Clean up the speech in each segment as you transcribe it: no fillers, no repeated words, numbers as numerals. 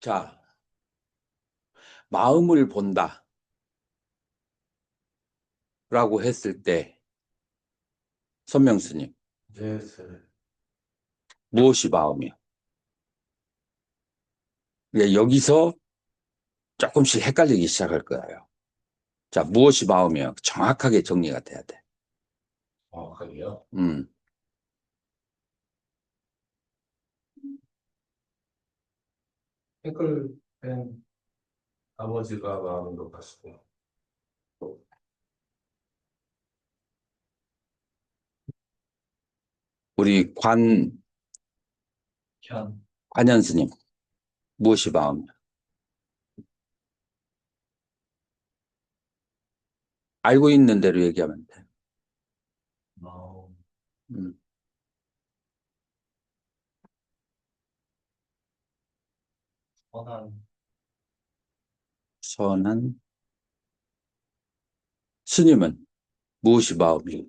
자, 마음을 본다 라고 했을 때 선명스님, 네, 네. 무엇이 마음이요? 여기서 조금씩 헷갈리기 시작할 거예요. 자, 무엇이 마음이요? 정확하게 정리가 돼야 돼. 정확하게요. 음, 댓글 뺀 아버지가 마음인 것 같습니다. 우리 현, 관현스님, 무엇이 마음이요? 알고 있는 대로 얘기하면 돼. 마음, 음, 선한, 선한 스님은 무엇이 마음이요?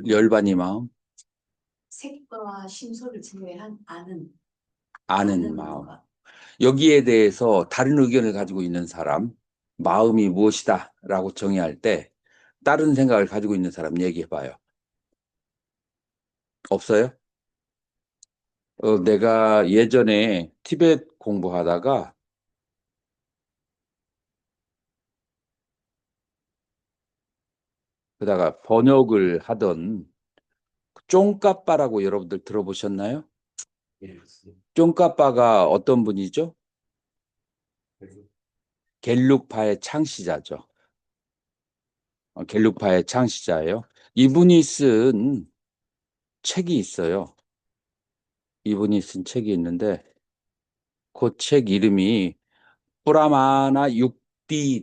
열반이 마음? 색과 심소를 제외한 아는 아는 마음. 것. 여기에 대해서 다른 의견을 가지고 있는 사람, 마음이 무엇이다 라고 정의할 때 다른 생각을 가지고 있는 사람 얘기해 봐요. 없어요? 내가 예전에 티베트 공부하다가 그다가 번역을 하던 쫑까빠라고 여러분들 들어보셨나요? 예, 쫑까빠가 어떤 분이죠? 그리고 겔룩파의 창시자죠. 겔룩파의 창시자예요. 이분이 쓴 책이 있어요. 이분이 쓴 책이 있는데 그 책 이름이 뿌라마나 육디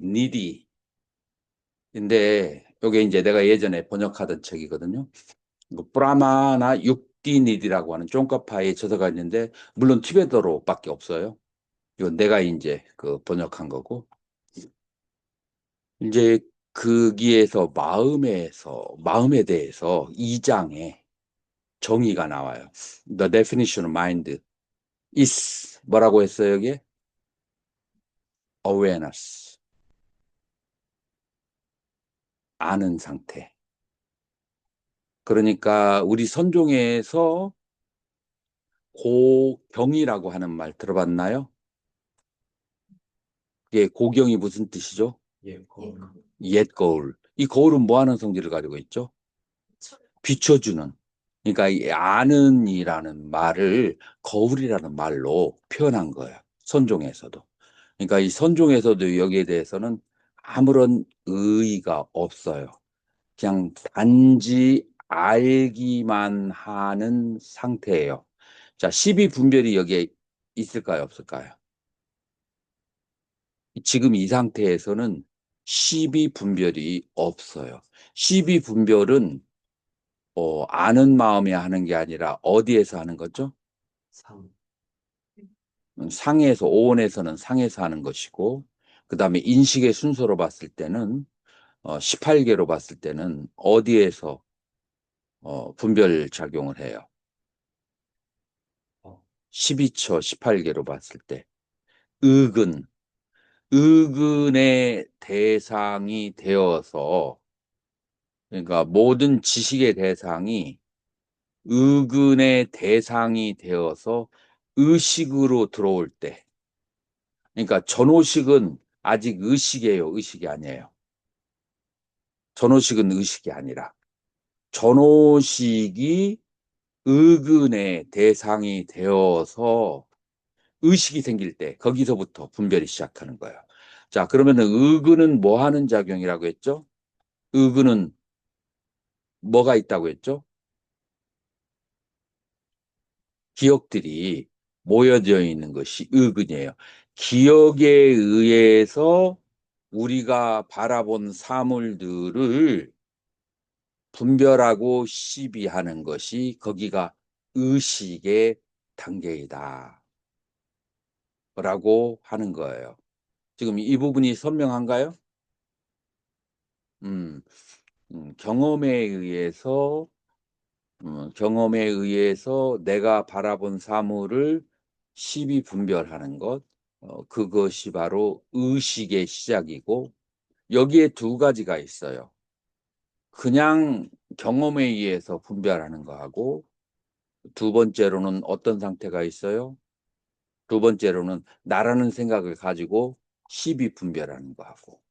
니디인데 이게 이제 내가 예전에 번역하던 책이거든요. 뿌라마나 육디 니디라고 하는 쫑카파의 저서가 있는데 물론 티베트어로밖에 없어요. 이건 내가 이제 그 번역한 거고 이제 거기에서 마음에 대해서 2장에 정의가 나와요. The definition of mind is 뭐라고 했어요, 여기? awareness. 아는 상태. 그러니까 우리 선종에서 고경이라고 하는 말 들어봤나요? 그게 고경이 무슨 뜻이죠? 예, 거울, 옛 거울. 이 거울은 뭐 하는 성질을 가지고 있죠? 비춰주는. 그러니까 이 아는이라는 말을 거울이라는 말로 표현한 거예요. 선종에서도. 그러니까 이 선종에서도 여기에 대해서는 아무런 의의가 없어요. 그냥 단지 알기만 하는 상태예요. 자, 12분별이 여기에 있을까요, 없을까요? 지금 이 상태에서는 12분별이 없어요. 12분별은 아는 마음이 하는 게 아니라 어디에서 하는 거죠? 상, 상에서, 오온에서는 상에서 하는 것이고, 그 다음에 인식의 순서로 봤을 때는 18개로 봤을 때는 어디에서 분별 작용을 해요? 어, 12처, 18개로 봤을 때. 의근, 의근의 대상이 되어서, 그러니까 모든 지식의 대상이 의근의 대상이 되어서 의식으로 들어올 때. 그러니까 전오식은 아직 의식이에요, 의식이 아니에요. 전오식은 의식이 아니라. 전오식이 의근의 대상이 되어서 의식이 생길 때 거기서부터 분별이 시작하는 거예요. 자, 그러면은 의근은 뭐 하는 작용이라고 했죠? 의근은 뭐가 있다고 했죠? 기억들이 모여져 있는 것이 의근이에요. 기억에 의해서 우리가 바라본 사물들을 분별하고 시비하는 것이 거기가 의식의 단계이다. 라고 하는 거예요. 지금 이 부분이 선명한가요? 음, 경험에 의해서, 경험에 의해서 내가 바라본 사물을 시비 분별하는 것, 그것이 바로 의식의 시작이고 여기에 두 가지가 있어요. 그냥 경험에 의해서 분별하는 거하고 두 번째로는 어떤 상태가 있어요? 두 번째로는 나라는 생각을 가지고 시비 분별하는 거하고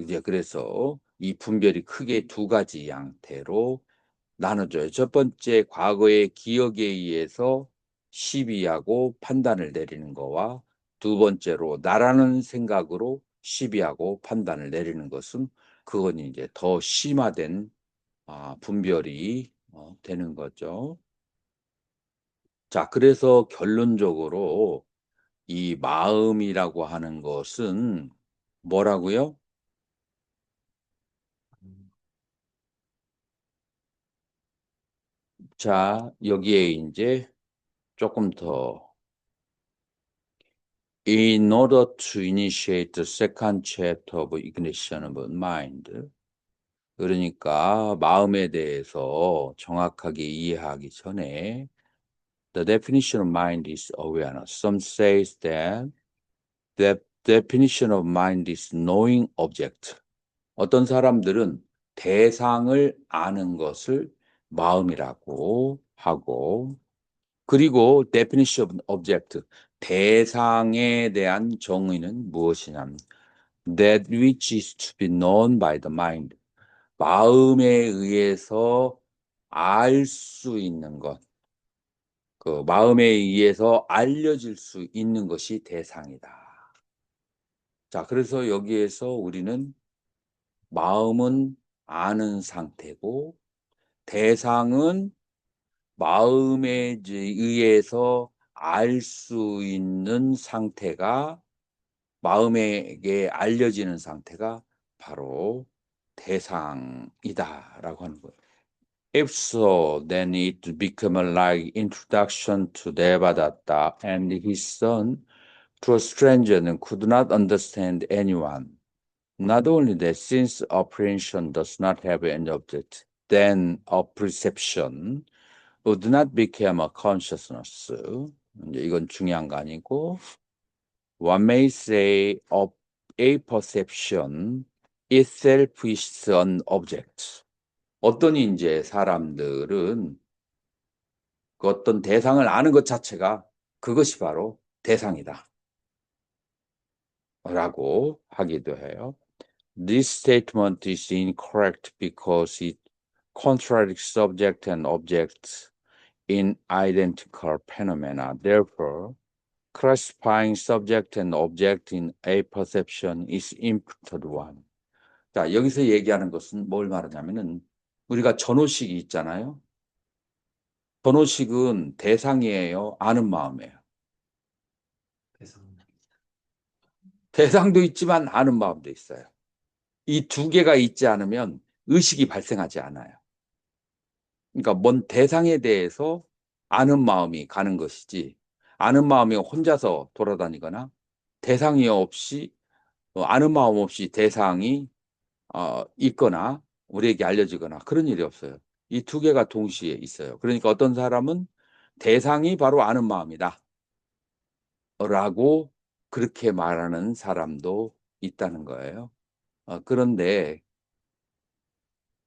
이제 그래서 이 분별이 크게 두 가지 양태로 나눠져요. 첫 번째, 과거의 기억에 의해서 시비하고 판단을 내리는 거와 두 번째로 나라는 생각으로 시비하고 판단을 내리는 것은 그건 이제 더 심화된 분별이 되는 거죠. 자, 그래서 결론적으로 이 마음이라고 하는 것은 뭐라고요? 자, 여기에 이제 조금 더 In order to initiate the second chapter of ignition of mind, 그러니까 마음에 대해서 정확하게 이해하기 전에 the definition of mind is awareness. Some says that the definition of mind is knowing object. 어떤 사람들은 대상을 아는 것을 마음이라고 하고 그리고 definition of object, 대상에 대한 정의는 무엇이냐면 that which is to be known by the mind, 마음에 의해서 알 수 있는 것, 그 마음에 의해서 알려질 수 있는 것이 대상이다. 자, 그래서 여기에서 우리는 마음은 아는 상태고 대상은 마음에 의해서 알 수 있는 상태가 마음에게 알려지는 상태가 바로 대상이다라고 하는 거예요. If so, then it became like introduction to Devadatta and his son to a stranger and could not understand anyone. Not only that, since apprehension does not have any object, then a perception would not become a consciousness. 이제 이건 중요한 거 아니고, one may say of a perception itself is an object. 어떤 이제 사람들은 그 어떤 대상을 아는 것 자체가 그것이 바로 대상이다. 라고 하기도 해요. This statement is incorrect because it contradicts subject and object in identical phenomena. Therefore, classifying subject and object in a perception is imputed one. 자, 여기서 얘기하는 것은 뭘 말하냐면은 우리가 전호식이 있잖아요. 전호식은 대상이에요, 아는 마음이에요. 대상도 있지만 아는 마음도 있어요. 이 두 개가 있지 않으면 의식이 발생하지 않아요. 그러니까 뭔 대상에 대해서 아는 마음이 가는 것이지 아는 마음이 혼자서 돌아다니거나 대상이 없이 아는 마음 없이 대상이 있거나 우리에게 알려지거나 그런 일이 없어요. 이 두 개가 동시에 있어요. 그러니까 어떤 사람은 대상이 바로 아는 마음이다 라고 그렇게 말하는 사람도 있다는 거예요. 그런데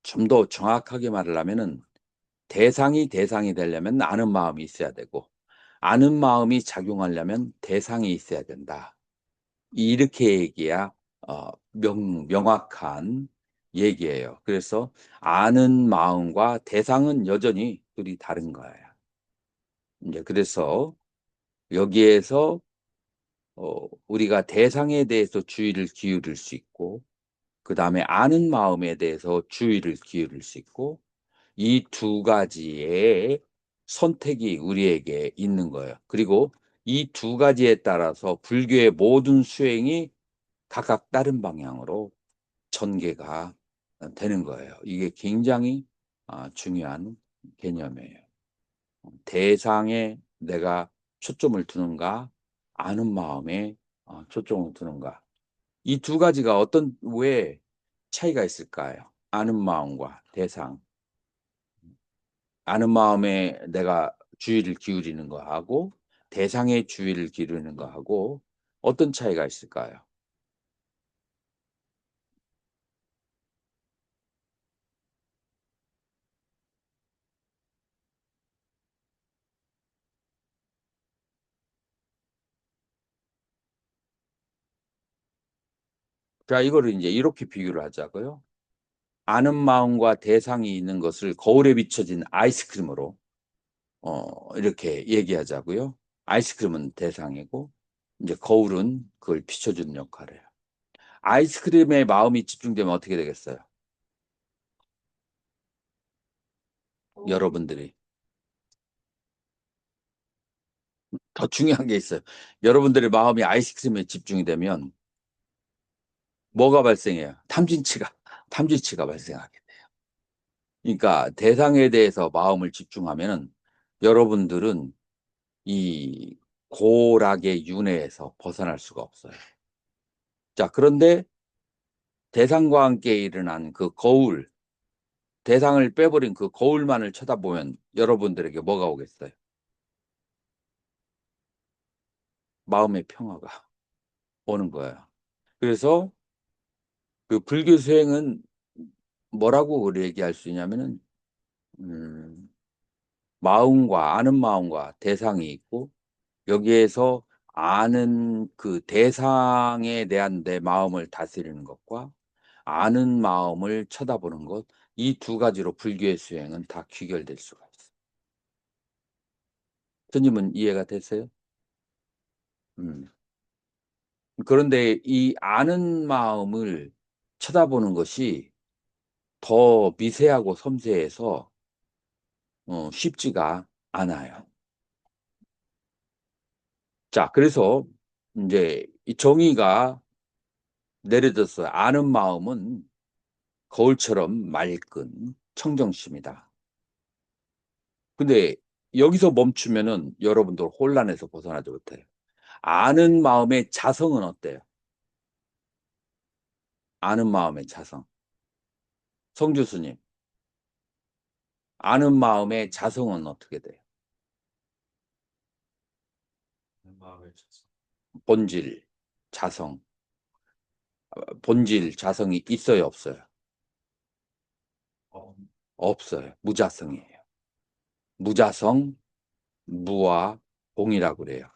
좀 더 정확하게 말을 하면은 대상이 되려면 아는 마음이 있어야 되고 아는 마음이 작용하려면 대상이 있어야 된다. 이렇게 얘기야 명확한 얘기예요. 그래서 아는 마음과 대상은 여전히 둘이 다른 거예요. 이제 그래서 여기에서 우리가 대상에 대해서 주의를 기울일 수 있고 그 다음에 아는 마음에 대해서 주의를 기울일 수 있고 이 두 가지의 선택이 우리에게 있는 거예요. 그리고 이 두 가지에 따라서 불교의 모든 수행이 각각 다른 방향으로 전개가 되는 거예요. 이게 굉장히 중요한 개념이에요. 대상에 내가 초점을 두는가, 아는 마음에 초점을 두는가. 이 두 가지가 왜 차이가 있을까요? 아는 마음과 대상. 아는 마음에 내가 주의를 기울이는 거하고 대상의 주의를 기르는 거하고 어떤 차이가 있을까요? 자, 이거를 이제 이렇게 비교를 하자고요. 아는 마음과 대상이 있는 것을 거울에 비춰진 아이스크림으로 이렇게 얘기하자고요. 아이스크림은 대상이고 이제 거울은 그걸 비춰주는 역할을 해요. 아이스크림에 마음이 집중되면 어떻게 되겠어요? 여러분들이 더 중요한 게 있어요. 여러분들의 마음이 아이스크림에 집중이 되면 뭐가 발생해요? 탐진치가 발생하게 돼요. 그러니까 대상에 대해서 마음을 집중하면은 여러분들은 이 고락의 윤회에서 벗어날 수가 없어요. 자, 그런데 대상과 함께 일어난 그 거울, 대상을 빼버린 그 거울만을 쳐다보면 여러분들에게 뭐가 오겠어요? 마음의 평화가 오는 거예요. 그래서 그 불교 수행은 뭐라고 얘기할 수 있냐면은 마음과 아는 마음과 대상이 있고 여기에서 아는 그 대상에 대한 내 마음을 다스리는 것과 아는 마음을 쳐다보는 것, 이 두 가지로 불교의 수행은 다 귀결될 수가 있어요. 스님은 이해가 됐어요? 음. 그런데 이 아는 마음을 쳐다보는 것이 더 미세하고 섬세해서 쉽지가 않아요. 자, 그래서 이제 이 정의가 내려졌어요. 아는 마음은 거울처럼 맑은 청정심이다. 근데 여기서 멈추면은 여러분들 혼란에서 벗어나지 못해요. 아는 마음의 자성은 어때요? 아는 마음의 자성. 성주스님, 아는 마음의 자성은 어떻게 돼요? 마음을 쳤어. 본질, 자성. 본질, 자성이 있어요, 없어요? 어, 없어요. 무자성이에요. 무자성, 무와 공이라고 그래요.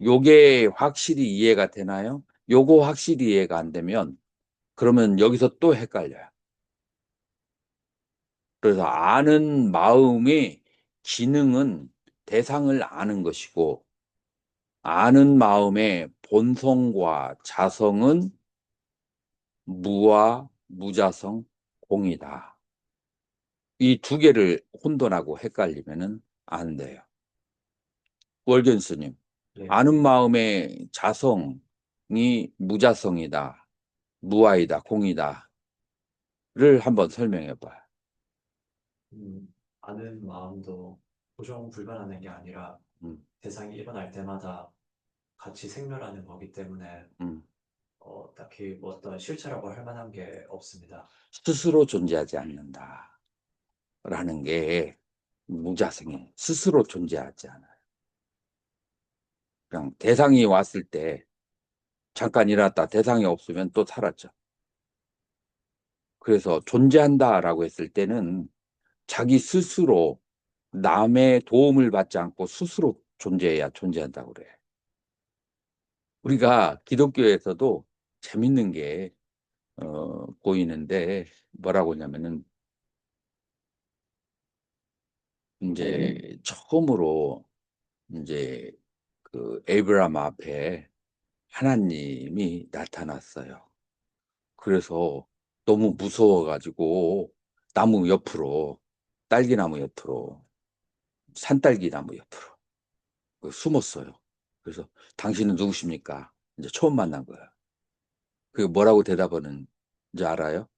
요게 확실히 이해가 되나요? 요거 확실히 이해가 안 되면 그러면 여기서 또 헷갈려요. 그래서 아는 마음의 기능은 대상을 아는 것이고 아는 마음의 본성과 자성은 무와 무자성 공이다. 이 두 개를 혼돈하고 헷갈리면 안 돼요. 월견 스님, 네. 아는 마음의 자성이 무자성이다, 무아이다, 공이다를 한번 설명해 봐요. 아는 마음도 고정불변하는 게 아니라 음, 대상이 일어날 때마다 같이 생멸하는 거기 때문에 음. 딱히 뭐 어떤 실체라고 할 만한 게 없습니다. 스스로 존재하지 않는다라는 게 무자성이 스스로 존재하지 않아요. 그냥 대상이 왔을 때 잠깐 일어났다 대상이 없으면 또 사라져. 그래서 존재한다라고 했을 때는 자기 스스로 남의 도움을 받지 않고 스스로 존재해야 존재한다고 그래. 우리가 기독교에서도 재밌는 게 보이는데 뭐라고 하냐면은 이제 처음으로 이제 그 에이브람 앞에 하나님이 나타났어요. 그래서 너무 무서워가지고 나무 옆으로 딸기나무 옆으로 산딸기나무 옆으로 숨었어요. 그래서 당신은 누구십니까? 이제 처음 만난 거야. 그 뭐라고 대답하는 줄 알아요?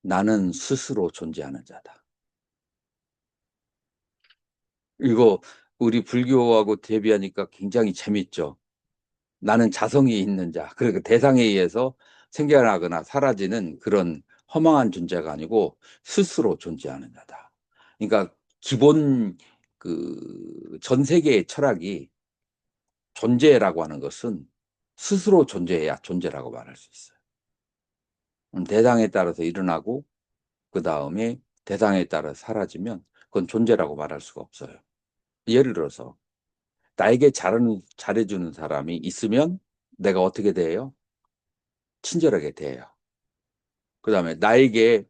나는 스스로 존재하는 자다. 이거 우리 불교하고 대비하니까 굉장히 재밌죠. 나는 자성이 있는 자. 그러니까 대상에 의해서 생겨나거나 사라지는 그런 허망한 존재가 아니고 스스로 존재하는 자다. 그러니까 기본 전 세계의 철학이 존재라고 하는 것은 스스로 존재해야 존재라고 말할 수 있어요. 대상에 따라서 일어나고 그 다음에 대상에 따라 사라지면 그건 존재라고 말할 수가 없어요. 예를 들어서 나에게 잘해주는 사람이 있으면 내가 어떻게 대해요? 친절하게 대해요. 그 다음에 나에게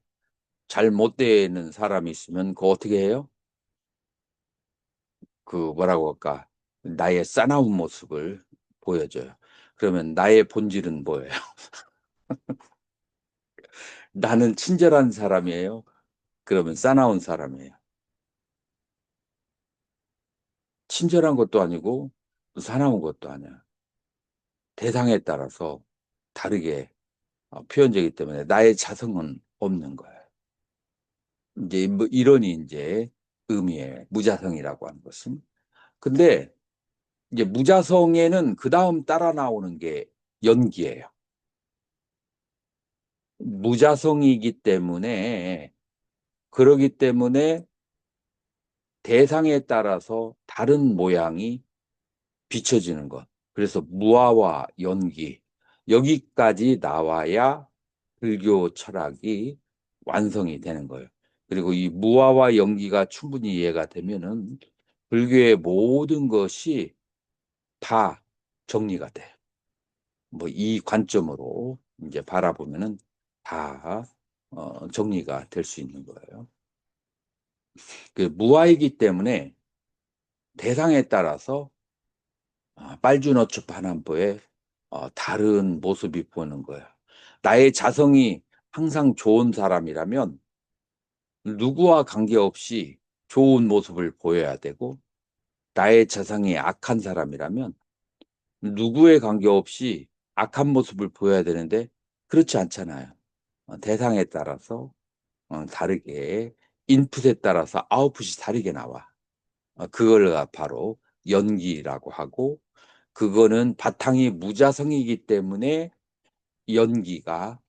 잘 못 대는 사람이 있으면 그거 어떻게 해요? 뭐라고 할까? 나의 싸나운 모습을 보여줘요. 그러면 나의 본질은 뭐예요? 나는 친절한 사람이에요. 그러면 싸나운 사람이에요. 친절한 것도 아니고 사나운 것도 아니야. 대상에 따라서 다르게 표현되기 때문에 나의 자성은 없는 거예요. 이제 뭐 이러니 이제 의미의 무자성이라고 하는 것은. 근데 이제 무자성에는 그 다음 따라 나오는 게 연기예요. 무자성이기 때문에 그러기 때문에 대상에 따라서 다른 모양이 비춰지는 것. 그래서 무아와 연기 여기까지 나와야 불교 철학이 완성이 되는 거예요. 그리고 이 무아와 연기가 충분히 이해가 되면은 불교의 모든 것이 다 정리가 돼요. 뭐 이 관점으로 이제 바라보면은 다 정리가 될 수 있는 거예요. 무아이기 때문에 대상에 따라서 빨주노초 파남보의 다른 모습이 보이는 거예요. 나의 자성이 항상 좋은 사람이라면 누구와 관계없이 좋은 모습을 보여야 되고 나의 자성이 악한 사람이라면 누구에 관계없이 악한 모습을 보여야 되는데 그렇지 않잖아요. 대상에 따라서 다르게 인풋에 따라서 아웃풋이 다르게 나와. 그걸 바로 연기라고 하고 그거는 바탕이 무자성이기 때문에 연기가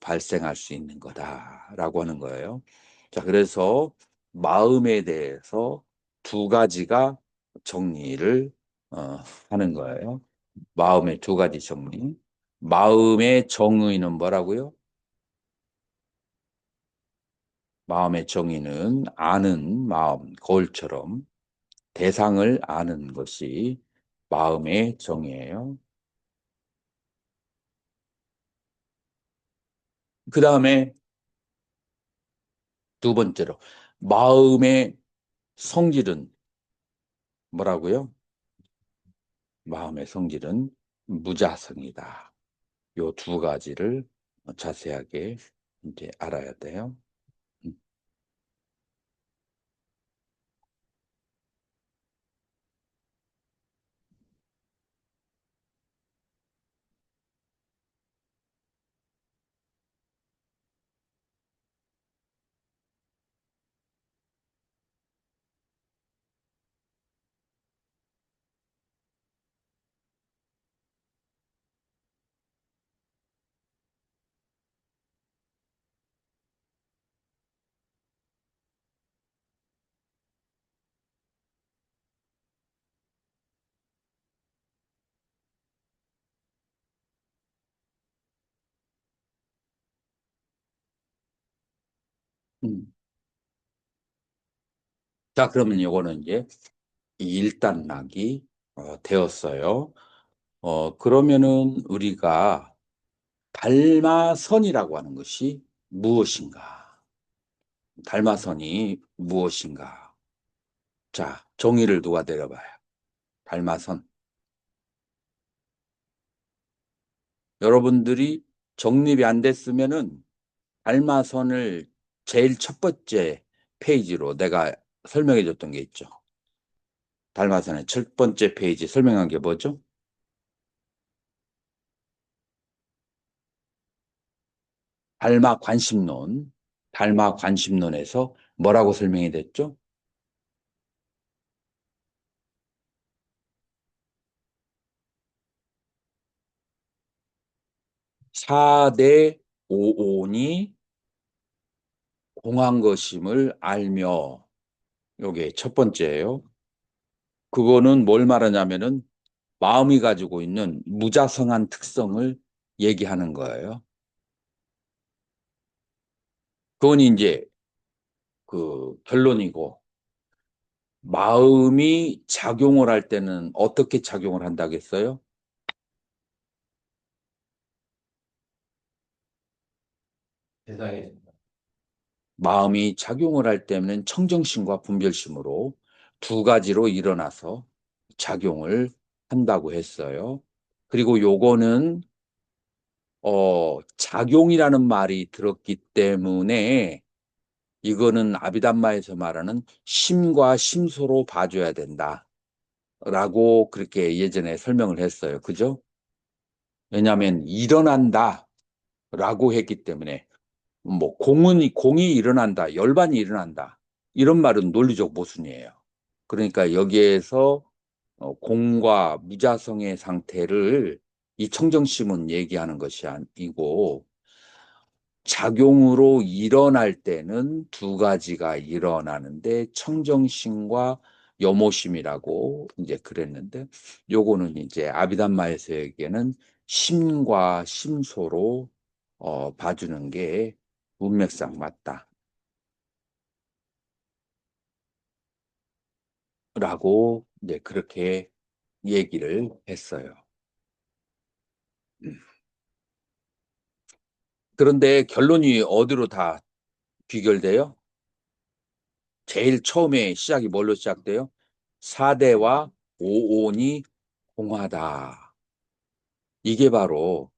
발생할 수 있는 거다라고 하는 거예요. 자, 그래서 마음에 대해서 두 가지가 정리를 하는 거예요. 마음의 두 가지 정리. 마음의 정의는 뭐라고요? 마음의 정의는 아는 마음, 거울처럼 대상을 아는 것이 마음의 정의예요. 그 다음에 두 번째로 마음의 성질은 뭐라고요? 마음의 성질은 무자성이다. 요 두 가지를 자세하게 이제 알아야 돼요. 음. 음. 자, 그러면 요거는 이제 일단락이 되었어요. 그러면은 우리가 달마선이라고 하는 것이 무엇인가? 달마선이 무엇인가? 자, 정의를 누가 내려봐요? 달마선. 여러분들이 정립이 안 됐으면은 달마선을 제일 첫 번째 페이지로 내가 설명해 줬던 게 있죠. 달마선의 첫 번째 페이지 설명한 게 뭐죠? 달마 관심론. 달마 관심론에서 뭐라고 설명이 됐죠? 4대 오온이 공한 것임을 알며, 요게 첫 번째예요. 그거는 뭘 말하냐면은 마음이 가지고 있는 무자성한 특성을 얘기하는 거예요. 그건 이제 그 결론이고, 마음이 작용을 할 때는 어떻게 작용을 한다겠어요? 세상에 마음이 작용을 할 때는 청정심과 분별심으로 두 가지로 일어나서 작용을 한다고 했어요. 그리고 요거는 작용이라는 말이 들었기 때문에 이거는 아비담마에서 말하는 심과 심소로 봐줘야 된다. 라고 그렇게 예전에 설명을 했어요. 그죠? 왜냐하면 일어난다. 라고 했기 때문에 뭐 공이 일어난다. 열반이 일어난다. 이런 말은 논리적 모순이에요. 그러니까 여기에서 공과 무자성의 상태를 이 청정심은 얘기하는 것이 아니고 작용으로 일어날 때는 두 가지가 일어나는데 청정심과 염호심이라고 이제 그랬는데 요거는 이제 아비담마에서에게는 심과 심소로 봐주는 게 문맥상 맞다. 라고 이제 그렇게 얘기를 했어요. 그런데 결론이 어디로 다 귀결돼요? 제일 처음에 시작이 뭘로 시작돼요? 4대와 5온이 공하다. 이게 바로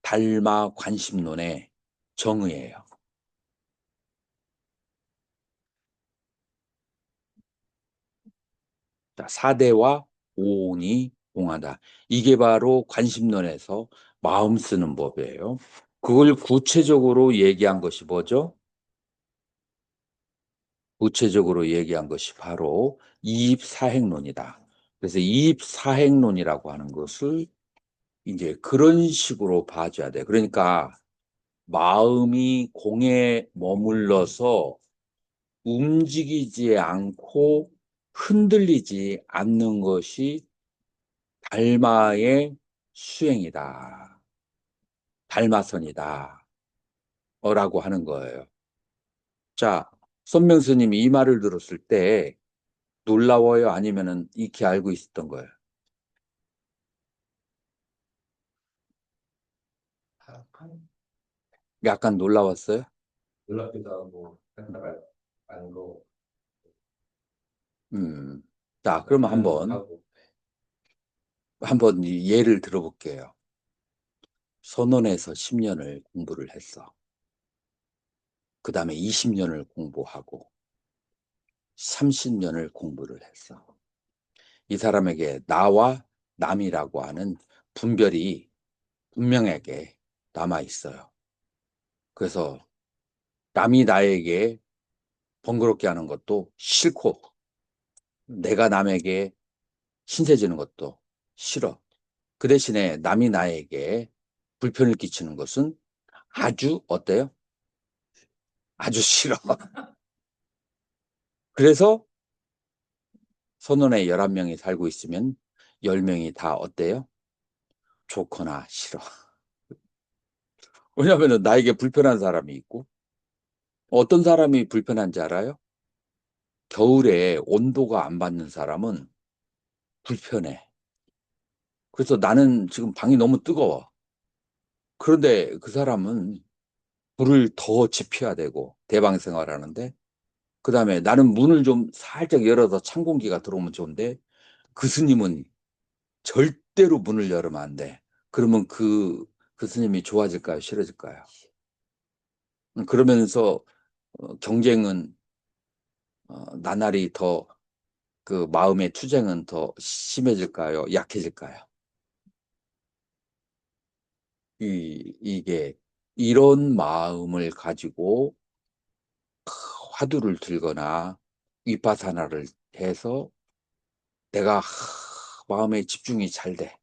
달마 관심론의 정의예요. 자, 4대와 5온이 공하다. 이게 바로 관심론에서 마음 쓰는 법이에요. 그걸 구체적으로 얘기한 것이 뭐죠? 구체적으로 얘기한 것이 바로 이입사행론이다. 그래서 이입사행론이라고 하는 것을 이제 그런 식으로 봐줘야 돼. 그러니까 마음이 공에 머물러서 움직이지 않고 흔들리지 않는 것이 달마의 수행이다. 달마선이다. 라고 하는 거예요. 자, 선명스님이 이 말을 들었을 때 놀라워요? 아니면은 익히 알고 있었던 거예요? 약간 놀라웠어요? 놀랍기도 하고 생각 안 거. 자, 그러면 한번 이 예를 들어볼게요. 선원에서 10년을 공부를 했어. 그 다음에 20년을 공부하고 30년을 공부를 했어. 이 사람에게 나와 남이라고 하는 분별이 분명하게 남아 있어요. 그래서 남이 나에게 번거롭게 하는 것도 싫고 내가 남에게 신세 지는 것도 싫어. 그 대신에 남이 나에게 불편을 끼치는 것은 아주 어때요? 아주 싫어. 그래서 선원에 11명이 살고 있으면 10명이 다 어때요? 좋거나 싫어. 왜냐하면 나에게 불편한 사람이 있고 어떤 사람이 불편한지 알아요? 겨울에 온도가 안 받는 사람은 불편해. 그래서 나는 지금 방이 너무 뜨거워. 그런데 그 사람은 불을 더 지펴야 되고 대방 생활하는데 그다음에 나는 문을 좀 살짝 열어서 찬 공기가 들어오면 좋은데 그 스님은 절대로 문을 열으면 안 돼. 그러면 그 스님이 좋아질까요? 싫어질까요? 그러면서 경쟁은 나날이 더 그 마음의 투쟁은 더 심해질까요? 약해질까요? 이게 이런 마음을 가지고 화두를 들거나 위파사나를 해서 내가 마음의 집중이 잘 돼.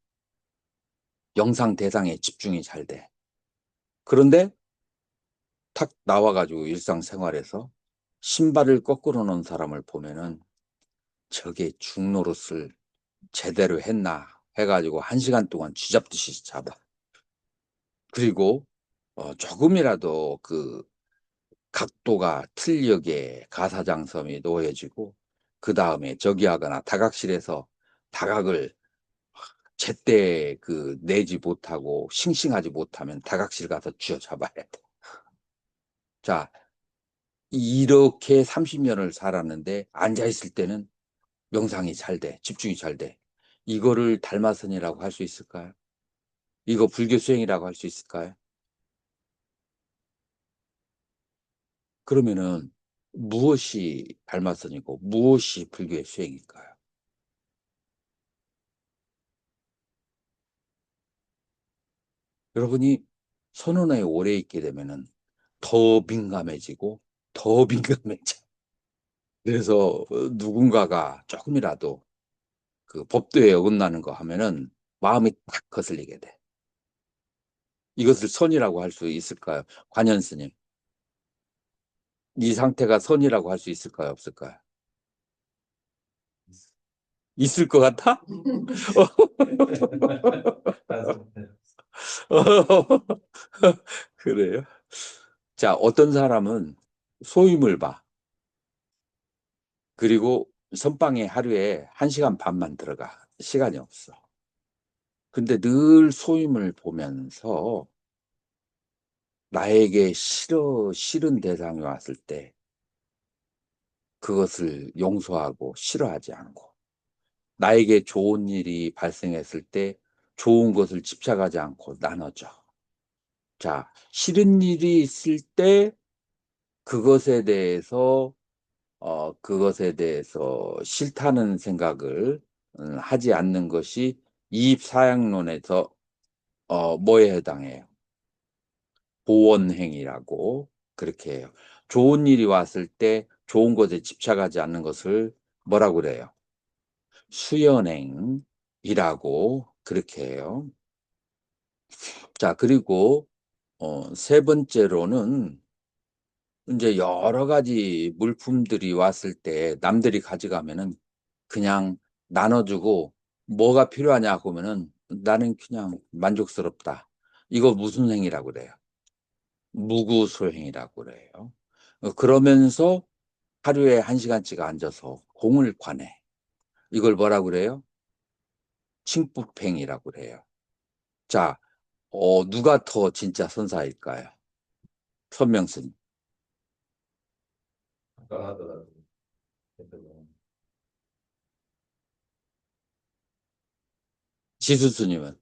영상 대상에 집중이 잘 돼. 그런데 탁 나와가지고 일상생활에서 신발을 거꾸로 놓은 사람을 보면은 저게 중노릇을 제대로 했나 해가지고 1시간 동안 쥐잡듯이 잡아. 그리고 조금이라도 그 각도가 틀리게 가사장섬이 놓여지고 그 다음에 저기 하거나 다각실에서 다각을 제때 그 내지 못하고 싱싱하지 못하면 다각실 가서 쥐어잡아야 돼. 자, 이렇게 30년을 살았는데 앉아있을 때는 명상이 잘 돼, 집중이 잘 돼. 이거를 달마선이라고 할 수 있을까요? 이거 불교 수행이라고 할 수 있을까요? 그러면은 무엇이 달마선이고 무엇이 불교의 수행일까요? 여러분이 선언에 오래 있게 되면은 더 민감해지고 더 민감해져. 그래서 누군가가 조금이라도 그 법도에 어긋나는 거 하면은 마음이 딱 거슬리게 돼. 이것을 선이라고 할 수 있을까요? 관현 스님. 이 상태가 선이라고 할 수 있을까요? 없을까요? 있을 것 같아? 그래요? 자, 어떤 사람은 소임을 봐. 그리고 선방에 하루에 1시간 반만 들어가. 시간이 없어. 근데 늘 소임을 보면서 나에게 싫은 대상이 왔을 때 그것을 용서하고 싫어하지 않고 나에게 좋은 일이 발생했을 때 좋은 것을 집착하지 않고 나눠줘. 자, 싫은 일이 있을 때 그것에 대해서 그것에 대해서 싫다는 생각을 하지 않는 것이 이입사양론에서 뭐에 해당해요? 보원행위라고 그렇게 해요. 좋은 일이 왔을 때 좋은 것에 집착하지 않는 것을 뭐라고 그래요? 수연행이라고 그렇게 해요. 자, 그리고 세 번째로는 이제 여러 가지 물품들이 왔을 때 남들이 가져가면은 그냥 나눠주고 뭐가 필요하냐고 하면은 나는 그냥 만족스럽다. 이거 무슨 행위라고 그래요? 무구소행이라고 그래요. 그러면서 하루에 1시간씩 앉아서 공을 관해. 이걸 뭐라고 그래요? 칭법행이라고 그래요. 자, 누가 더 진짜 선사일까요? 선명스님. 아까 하더라도. 지수스님은?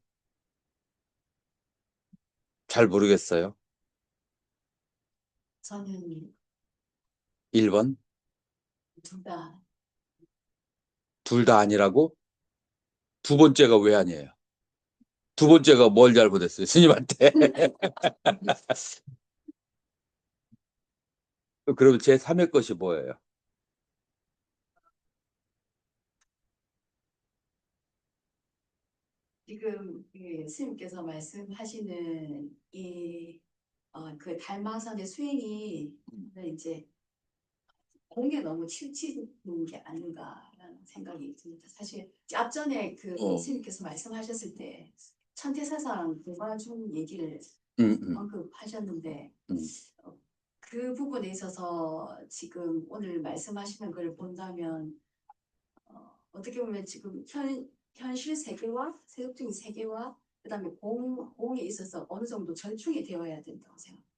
잘 모르겠어요. 저는 1번? 둘 다 둘 다 아니라고? 두 번째가 왜 아니에요? 두 번째가 뭘 잘못했어요? 스님한테. 그러면 제 3의 것이 뭐예요? 지금 그 스님께서 말씀하시는 그 달마선의 수행이 이제 공에 너무 치우치는 게 아닌가라는 생각이 듭니다. 사실 앞전에 그 스님께서 말씀하셨을 때 천태사상 공과중 얘기를 음. 언급하셨는데 음. 그 부분에 있어서 지금 오늘 말씀하시는 걸 본다면 어떻게 보면 지금 현실 세계와 세속적인 세계와 그다음에 공에 있어서 어느 정도 절충이 되어야 된다고 생각합니다.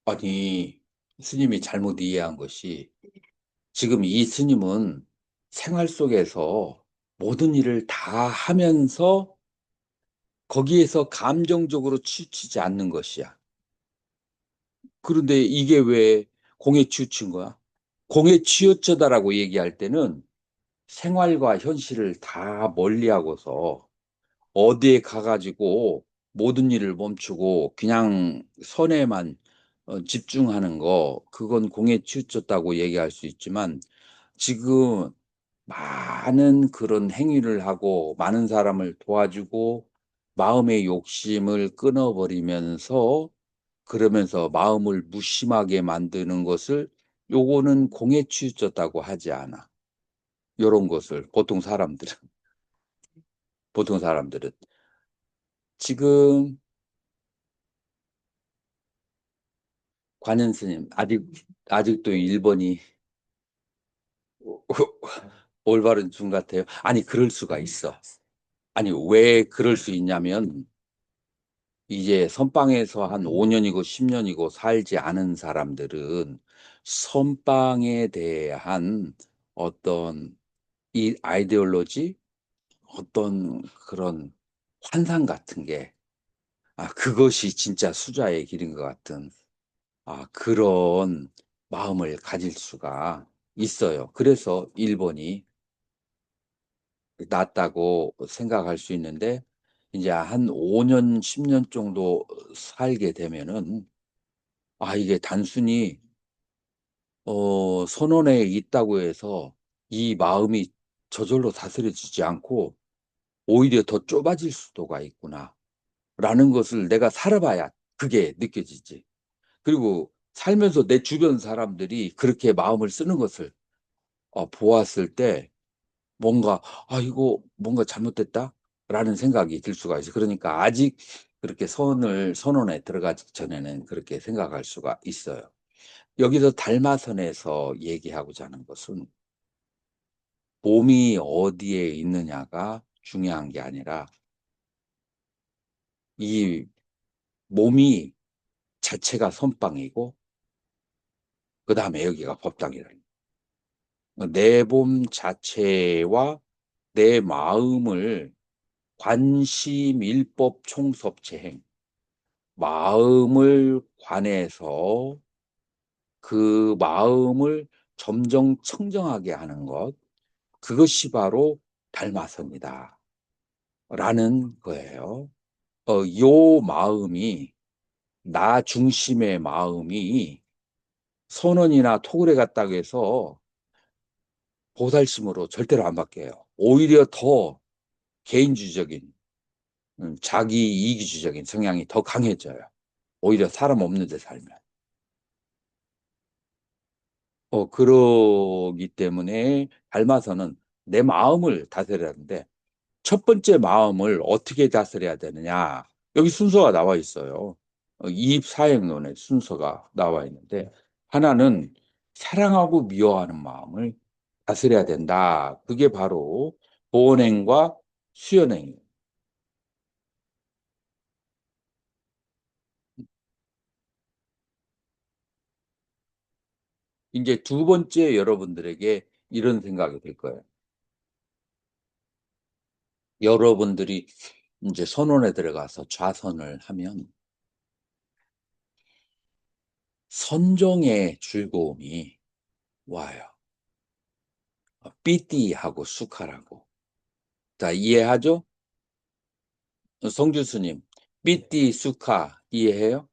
아니, 스님이 잘못 이해한 것이 지금 이 스님은 생활 속에서 모든 일을 다 하면서 거기에서 감정적으로 치우치지 않는 것이야. 그런데 이게 왜 공에 치우친 거야? 공에 치우쳐다라고 얘기할 때는 생활과 현실을 다 멀리하고서 어디에 가가지고 모든 일을 멈추고 그냥 선에만 집중하는 거, 그건 공에 치우쳤다고 얘기할 수 있지만 지금 많은 그런 행위를 하고 많은 사람을 도와주고 마음의 욕심을 끊어버리면서 그러면서 마음을 무심하게 만드는 것을 요거는 공예치유자다고 하지 않아. 요런 것을 보통 사람들은 지금 관현 스님 아직도 1번이 올바른 중 같아요. 아니 그럴 수가 있어. 아니 왜 그럴 수 있냐면 이제 선방에서 한 5년이고 10년이고 살지 않은 사람들은 선방에 대한 어떤 이 아이디올로지 어떤 그런 환상 같은 게 그것이 진짜 수자의 길인 것 같은 그런 마음을 가질 수가 있어요. 그래서 1번이 낫다고 생각할 수 있는데 이제 한 5년, 10년 정도 살게 되면은 이게 단순히 선원에 있다고 해서 이 마음이 저절로 다스려지지 않고 오히려 더 좁아질 수도가 있구나 라는 것을 내가 살아봐야 그게 느껴지지. 그리고 살면서 내 주변 사람들이 그렇게 마음을 쓰는 것을 보았을 때 뭔가 이거 뭔가 잘못됐다 라는 생각이 들 수가 있어. 그러니까 아직 그렇게 선언에 들어가기 전에는 그렇게 생각할 수가 있어요. 여기서 달마선에서 얘기하고자 하는 것은 몸이 어디에 있느냐가 중요한 게 아니라 이 몸이 자체가 선방이고 그 다음에 여기가 법당이라. 내 몸 자체와 내 마음을 관심일법 총섭체행 마음을 관해서 그 마음을 점점 청정하게 하는 것 그것이 바로 달마선이다 라는 거예요. 요 마음이 나 중심의 마음이 선원이나 토굴에 갔다고 해서 보살심으로 절대로 안 바뀌어요. 오히려 더 개인주의적인 자기 이기주의적인 성향이 더 강해져요. 오히려 사람 없는 데 살면. 그러기 때문에 닮아서는 내 마음을 다스려야 하는데 첫 번째 마음을 어떻게 다스려야 되느냐. 여기 순서가 나와 있어요. 이입사행론의 순서가 나와 있는데 하나는 사랑하고 미워하는 마음을 다스려야 된다. 그게 바로 보온행과 수연행. 이제 두 번째 여러분들에게 이런 생각이 들 거예요. 여러분들이 이제 선원에 들어가서 좌선을 하면 선정의 즐거움이 와요. 삐띠하고 수카라고. 자, 이해하죠? 성주 스님, 삐띠 수카 이해해요?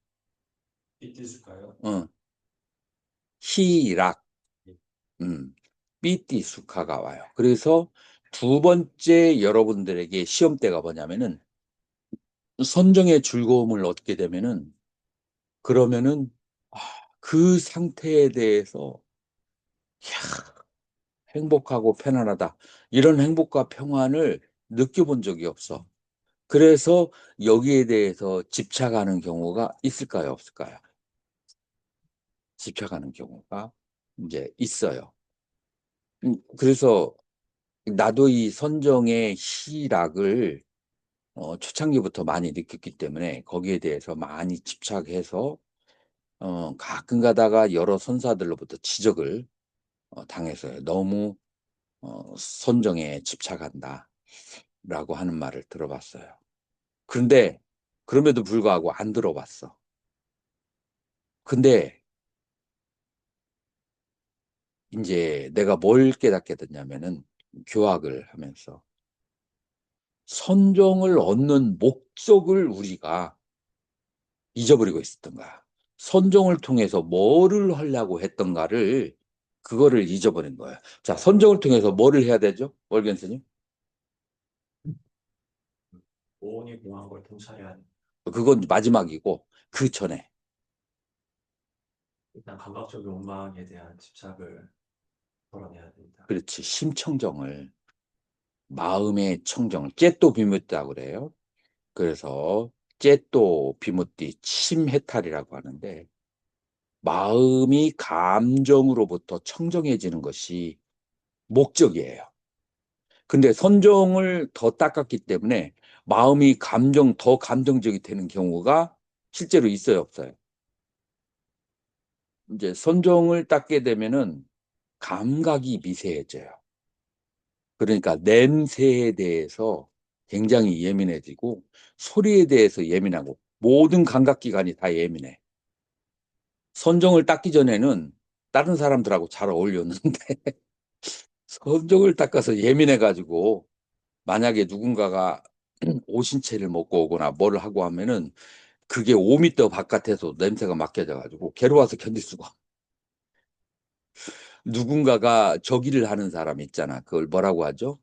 삐띠스까요? 희락, 삐띠 수카가 와요. 그래서 두 번째 여러분들에게 시험대가 뭐냐면은 선정의 즐거움을 얻게 되면은 그러면은 아, 그 상태에 대해서 이야, 행복하고 편안하다. 이런 행복과 평안을 느껴본 적이 없어. 그래서 여기에 대해서 집착하는 경우가 있을까요, 없을까요? 집착하는 경우가 이제 있어요. 그래서 나도 이 선정의 희락을 초창기부터 많이 느꼈기 때문에 거기에 대해서 많이 집착해서 가끔 가다가 여러 선사들로부터 지적을 당했어요. 너무 선정에 집착한다. 라고 하는 말을 들어봤어요. 그런데 그럼에도 불구하고 안 들어봤어. 근데 이제 내가 뭘 깨닫게 됐냐면은 교학을 하면서 선정을 얻는 목적을 우리가 잊어버리고 있었던 거야. 선정을 통해서 뭐를 하려고 했던가를 그거를 잊어버린 거야. 자, 선정을 통해서 뭐를 해야 되죠? 월견스님? 오온이 공한 걸 통찰해야 돼. 그건 마지막이고 그 전에 일단 감각적 욕망에 대한 집착을 덜어내야 된다. 그렇지 심청정을 마음의 청정을 째또 비무띠라고 그래요. 그래서 째또 비무띠 침해탈이라고 하는데 마음이 감정으로부터 청정해지는 것이 목적이에요. 근데 선정을 더 닦았기 때문에 마음이 더 감정적이 되는 경우가 실제로 있어요, 없어요? 이제 선정을 닦게 되면은 감각이 미세해져요. 그러니까 냄새에 대해서 굉장히 예민해지고 소리에 대해서 예민하고 모든 감각기관이 다 예민해. 선정을 닦기 전에는 다른 사람들하고 잘 어울렸는데 선정을 닦아서 예민해가지고 만약에 누군가가 오신채를 먹고 오거나 뭐를 하고 하면은 그게 5m 바깥에서 냄새가 맡겨져가지고 괴로워서 견딜 수가 없어. 누군가가 저기를 하는 사람 있잖아. 그걸 뭐라고 하죠?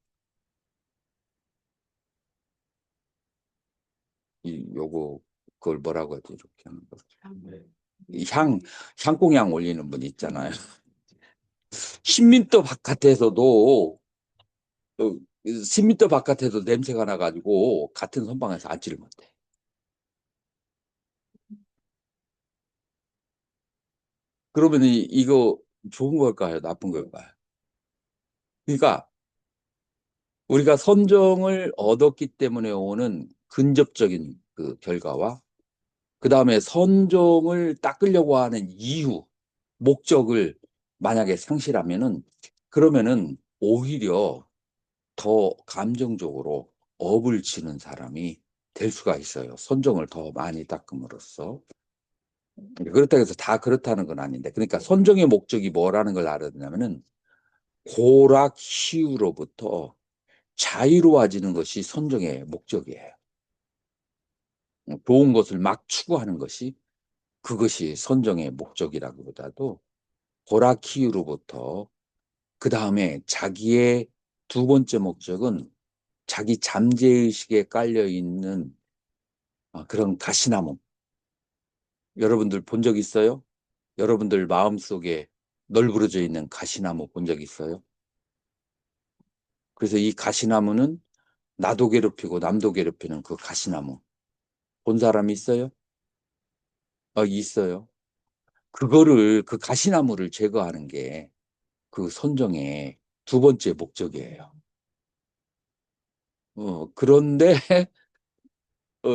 요거 그걸 뭐라고 하지? 이렇게 하는 거. 네. 이 향공향 올리는 분 있잖아요. 10m 바깥에서도 10m 바깥에서 냄새가 나가지고 같은 선방에서 앉지를 못해. 그러면 이거 좋은 걸까요? 나쁜 걸까요? 그러니까 우리가 선정을 얻었기 때문에 오는 근접적인 그 결과와 그 다음에 선정을 닦으려고 하는 이유, 목적을 만약에 상실하면은 그러면은 오히려 더 감정적으로 업을 치는 사람이 될 수가 있어요. 선정을 더 많이 닦음으로써. 그렇다고 해서 다 그렇다는 건 아닌데. 그러니까 선정의 목적이 뭐라는 걸 알아야 되냐면은 고락 희유로부터 자유로워지는 것이 선정의 목적이에요. 좋은 것을 막 추구하는 것이 그것이 선정의 목적이라기보다도 고라키유로부터 그 다음에 자기의 두 번째 목적은 자기 잠재의식에 깔려 있는 그런 가시나무. 여러분들 본 적 있어요? 여러분들 마음속에 널브러져 있는 가시나무 본 적 있어요? 그래서 이 가시나무는 나도 괴롭히고 남도 괴롭히는 그 가시나무. 본 사람이 있어요? 있어요. 그 가시나무를 제거하는 게 그 선정의 두 번째 목적이에요. 그런데, 어,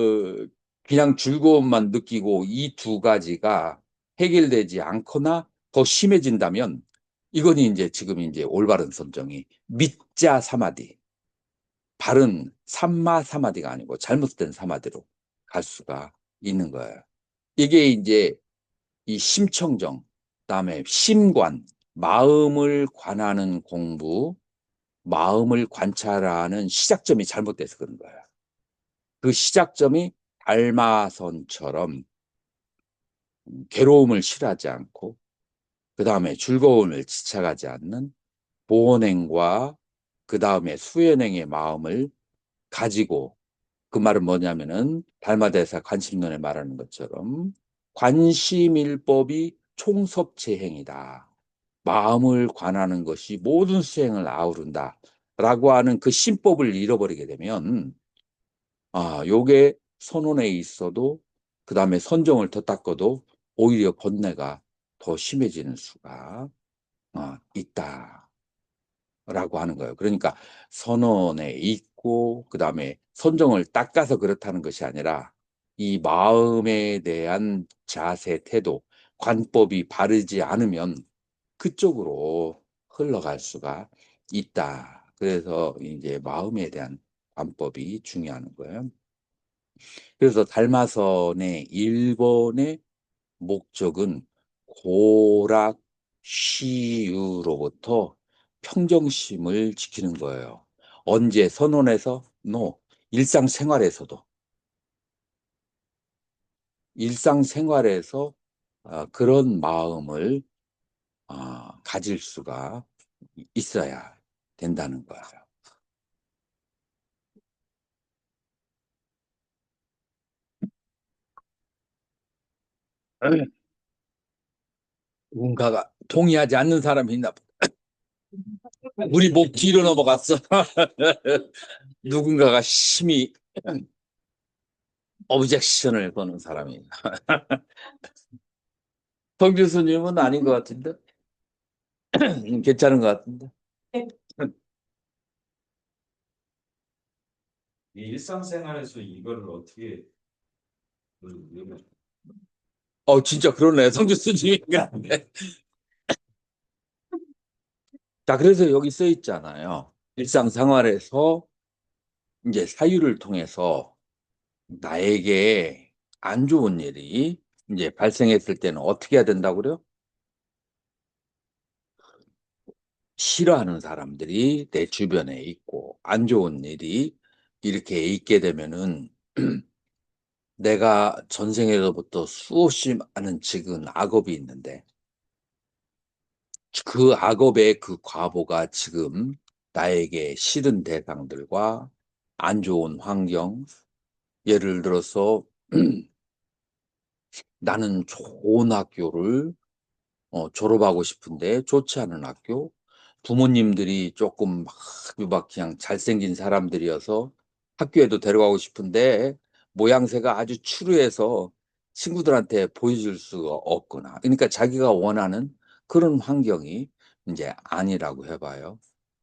그냥 즐거움만 느끼고 이 두 가지가 해결되지 않거나 더 심해진다면, 이거는 이제 지금 이제 올바른 선정이 미자 사마디, 바른 삼마 사마디가 아니고 잘못된 사마디로 갈 수가 있는 거예요. 이게 이제 이 심청정, 그다음에 심관, 마음을 관하는 공부, 마음을 관찰하는 시작점이 잘못돼서 그런 거예요. 그 시작점이 달마선처럼 괴로움을 싫어하지 않고 그 다음에 즐거움을 지쳐가지 않는 보온행과 그 다음에 수연행의 마음을 가지고 그 말은 뭐냐면은 달마대사 관심론에 말하는 것처럼 관심일법이 총섭재행이다. 마음을 관하는 것이 모든 수행을 아우른다. 라고 하는 그 신법을 잃어버리게 되면 요게 선원에 있어도 그 다음에 선정을 더 닦아도 오히려 번뇌가 더 심해지는 수가 있다. 라고 하는 거예요. 그러니까 선언에 있고 그 다음에 선정을 닦아서 그렇다는 것이 아니라 이 마음에 대한 자세, 태도, 관법이 바르지 않으면 그쪽으로 흘러갈 수가 있다. 그래서 이제 마음에 대한 관법이 중요한 거예요. 그래서 달마선의 1번의 목적은 고락, 쉬유로부터 평정심을 지키는 거예요. 언제 선언에서? No. 일상생활에서도. 일상생활에서 그런 마음을 가질 수가 있어야 된다는 거예요. 누군가가 동의하지 않는 사람이 있나 보다. 우리 목 뒤로 넘어갔어. 누군가가 심히 오브젝션을 거는 사람이. 성 교수님은 아닌 것 같은데? 괜찮은 것 같은데? 이 일상생활에서 이거를 어떻게 진짜 그러네. 성 교수님인가? 자, 그래서 여기 써 있잖아요. 일상생활에서 이제 사유를 통해서 나에게 안 좋은 일이 이제 발생했을 때는 어떻게 해야 된다고 그래요? 싫어하는 사람들이 내 주변에 있고 안 좋은 일이 이렇게 있게 되면은 내가 전생에서부터 수없이 많은 지은 악업이 있는데 그 악업의 그 과보가 지금 나에게 싫은 대상들과 안 좋은 환경, 예를 들어서 나는 좋은 학교를 졸업하고 싶은데 좋지 않은 학교, 부모님들이 조금 막 그냥 잘생긴 사람들이어서 학교에도 데려가고 싶은데 모양새가 아주 추루해서 친구들한테 보여줄 수가 없거나, 그러니까 자기가 원하는 그런 환경이 이제 아니라고 해봐요.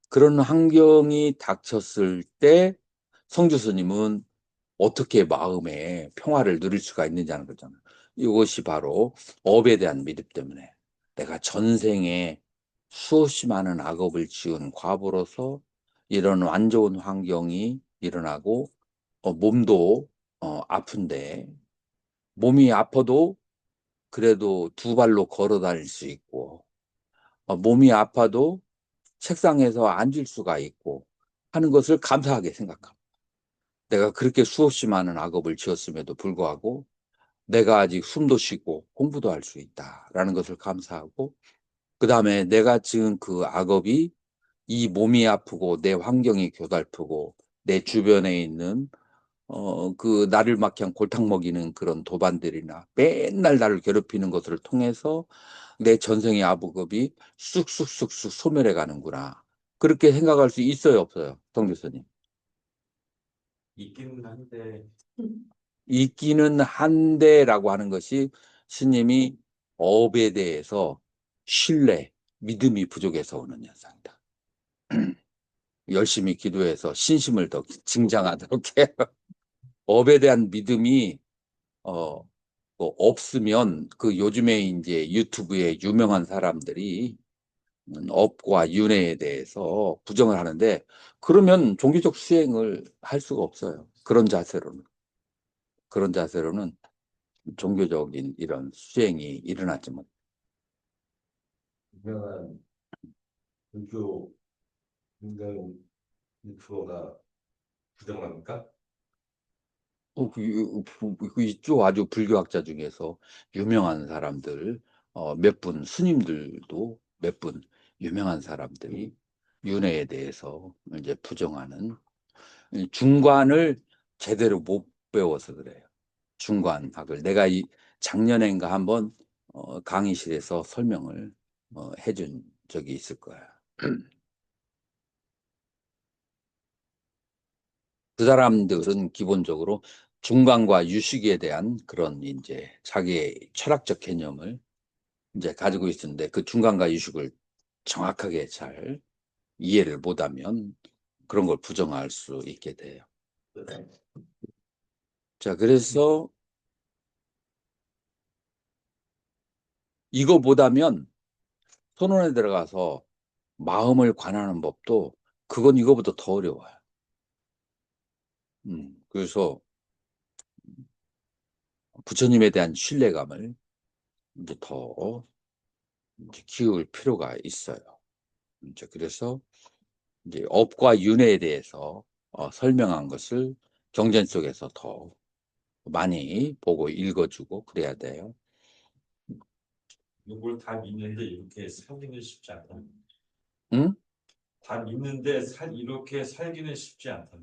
그런 환경이 닥쳤을 때 성주스님은 어떻게 마음의 평화를 누릴 수가 있느냐는 거잖아요. 이것이 바로 업에 대한 믿음 때문에 내가 전생에 수없이 많은 악업을 지은 과보로서 이런 안 좋은 환경이 일어나고 몸도 아픈데 몸이 아파도 그래도 두 발로 걸어 다닐 수 있고 몸이 아파도 책상에서 앉을 수가 있고 하는 것을 감사하게 생각합니다. 내가 그렇게 수없이 많은 악업을 지었음에도 불구하고 내가 아직 숨도 쉬고 공부도 할 수 있다라는 것을 감사하고, 그 다음에 내가 지은 그 악업이 이 몸이 아프고 내 환경이 고달프고 내 주변에 있는 그 나를 막 그냥 골탕 먹이는 그런 도반들이나 맨날 나를 괴롭히는 것을 통해서 내 전생의 악업이 쑥쑥쑥쑥 소멸해 가는구나. 그렇게 생각할 수 있어요, 없어요, 성 교수님? 있기는 한데 있기는 한데라고 하는 것이 스님이 업에 대해서 신뢰, 믿음이 부족해서 오는 현상이다. 열심히 기도해서 신심을 더 증장하도록 해요. 업에 대한 믿음이 어, 없으면 그 요즘에 이제 유튜브에 유명한 사람들이 업과 윤회에 대해서 부정을 하는데, 그러면 종교적 수행을 할 수가 없어요. 그런 자세로는 종교적인 이런 수행이 일어나지 못. 유명한 불교 유명 유튜버가 부정합니까? 그 있죠. 아주 불교학자 중에서 유명한 사람들, 몇 분, 스님들도 몇 분 유명한 사람들이 윤회에 대해서 이제 부정하는, 중관을 제대로 못 배워서 그래요. 중관학을. 내가 작년엔가 한번 강의실에서 설명을 해준 적이 있을 거야. 그 사람들은 기본적으로 중간과 유식에 대한 그런 이제 자기의 철학적 개념을 이제 가지고 있었는데, 그 중간과 유식을 정확하게 잘 이해를 못하면 그런 걸 부정할 수 있게 돼요. 자, 그래서 이거 보다면 선원에 들어가서 마음을 관하는 법도 그건 이거보다 더 어려워요. 그래서 부처님에 대한 신뢰감을 이제 더 이제 키울 필요가 있어요. 이제 그래서 이제 업과 윤회에 대해서 설명한 것을 경전 속에서 더 많이 보고 읽어주고 그래야 돼요. 이걸 다 믿는데 이렇게 살기는 쉽지 않다. 응? 다 믿는데 이렇게 살기는 쉽지 않다.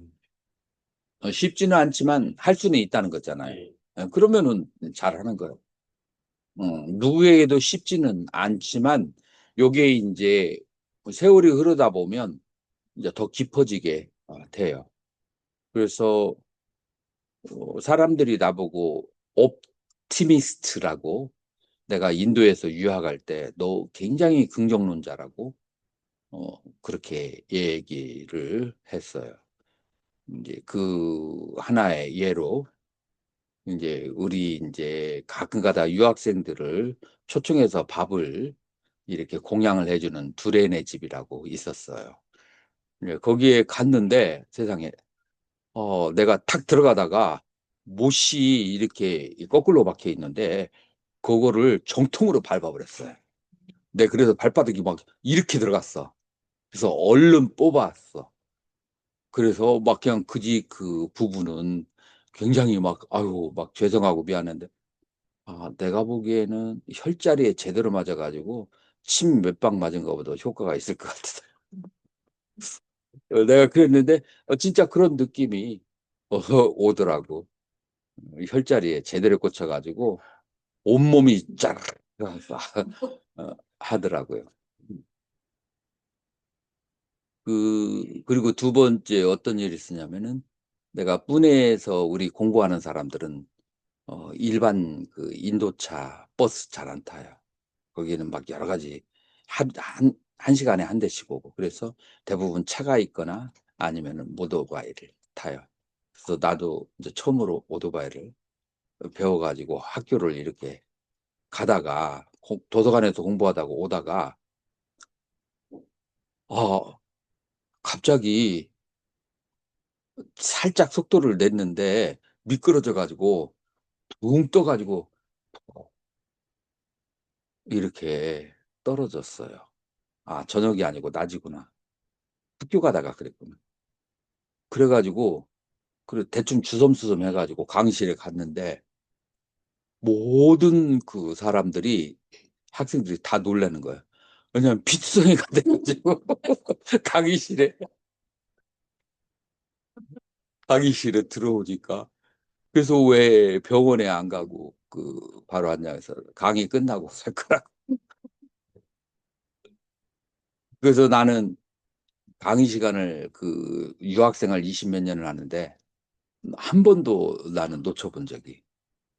쉽지는 않지만 할 수는 있다는 거잖아요. 예. 그러면은 잘하는 거예요. 누구에게도 쉽지는 않지만 요게 이제 세월이 흐르다 보면 이제 더 깊어지게 돼요. 그래서 사람들이 나보고 옵티미스트라고, 내가 인도에서 유학할 때 너 굉장히 긍정론자라고 그렇게 얘기를 했어요. 이제 그 하나의 예로 이제 우리 이제 가끔가다 유학생들을 초청해서 밥을 이렇게 공양을 해주는 두레네 집이라고 있었어요. 예, 거기에 갔는데 세상에 내가 탁 들어가다가 못이 이렇게 거꾸로 박혀 있는데 그거를 정통으로 밟아버렸어요. 네, 그래서 발바닥이 막 이렇게 들어갔어. 그래서 얼른 뽑았어. 그래서 막 그냥 그 부부는 굉장히 막 아유 막 죄송하고 미안한데 내가 보기에는 혈자리에 제대로 맞아가지고 침 몇 방 맞은 것보다 효과가 있을 것 같아. 내가 그랬는데 진짜 그런 느낌이 오더라고. 혈자리에 제대로 꽂혀가지고 온몸이 쫙 하더라고요. 그리고 두 번째 어떤 일이 있었냐면은 내가 뿌네에서 우리 공부하는 사람들은 일반 그 인도차 버스 잘 안 타요. 거기는 막 여러 가지 한 시간에 한 대씩 오고 그래서 대부분 차가 있거나 아니면은 오토바이를 타요. 그래서 나도 이제 처음으로 오토바이를 배워가지고 학교를 이렇게 가다가 도서관에서 공부하다가 오다가 어 갑자기 살짝 속도를 냈는데 미끄러져 가지고 붕 떠가지고 이렇게 떨어졌어요. 저녁이 아니고 낮이구나. 학교 가다가 그랬구나. 그래가지고 대충 주섬주섬 해가지고 강의실에 갔는데 모든 그 사람들이 학생들이 다 놀라는 거예요. 왜냐면 빗성이가 돼가지고 강의실에 강의실에 들어오니까 그래서 왜 병원에 안 가고 그 바로 앉아서 강의 끝나고 살 거라고. 그래서 나는 강의 시간을 그 유학생활 20 몇 년을 하는데 한 번도 나는 놓쳐본 적이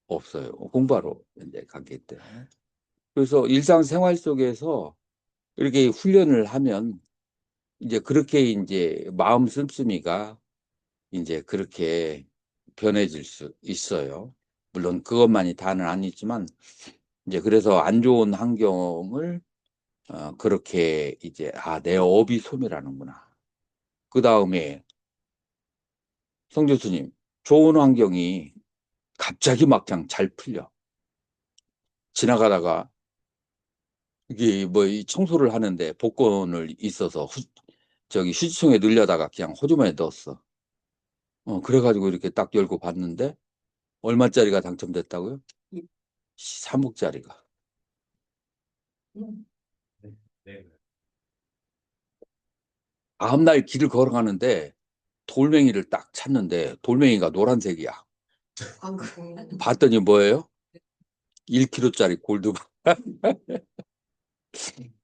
없어요. 공부하러 이제 가기 때문에. 그래서 일상생활 속에서 이렇게 훈련을 하면 이제 그렇게 이제 마음 씀씀이가 이제 그렇게 변해질 수 있어요. 물론 그것만이 다는 아니지만 이제 그래서 안 좋은 환경을 그렇게 이제 내 업이 소멸하는구나. 그 다음에 성 교수님, 좋은 환경이 갑자기 막 그냥 잘 풀려. 지나가다가 이게 뭐 이 청소를 하는데 복권을 있어서 저기 휴지통에 넣으려다가 그냥 호주머니에 넣었어. 그래가지고 이렇게 딱 열고 봤는데 얼마짜리가 당첨됐다고요? 3억짜리가. 네. 네. 다음날 길을 걸어가는데 돌멩이를 딱 찾는데 돌멩이가 노란색이야. 광고. 봤더니 뭐예요? 1kg짜리 골드바.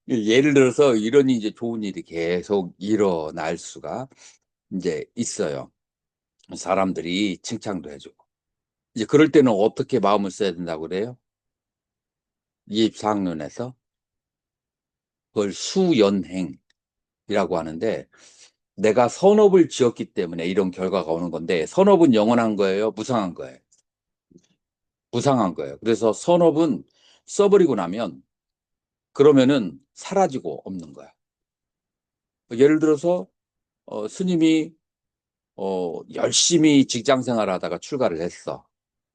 예를 들어서 이런 이제 좋은 일이 계속 일어날 수가 이제 있어요. 사람들이 칭찬도 해주고. 이제 그럴 때는 어떻게 마음을 써야 된다고 그래요? 24학년에서 그걸 수연행이라고 하는데 내가 선업을 지었기 때문에 이런 결과가 오는 건데 선업은 영원한 거예요? 무상한 거예요? 무상한 거예요. 그래서 선업은 써버리고 나면 그러면은 사라지고 없는 거야. 예를 들어서 스님이 열심히 직장 생활하다가 출가를 했어.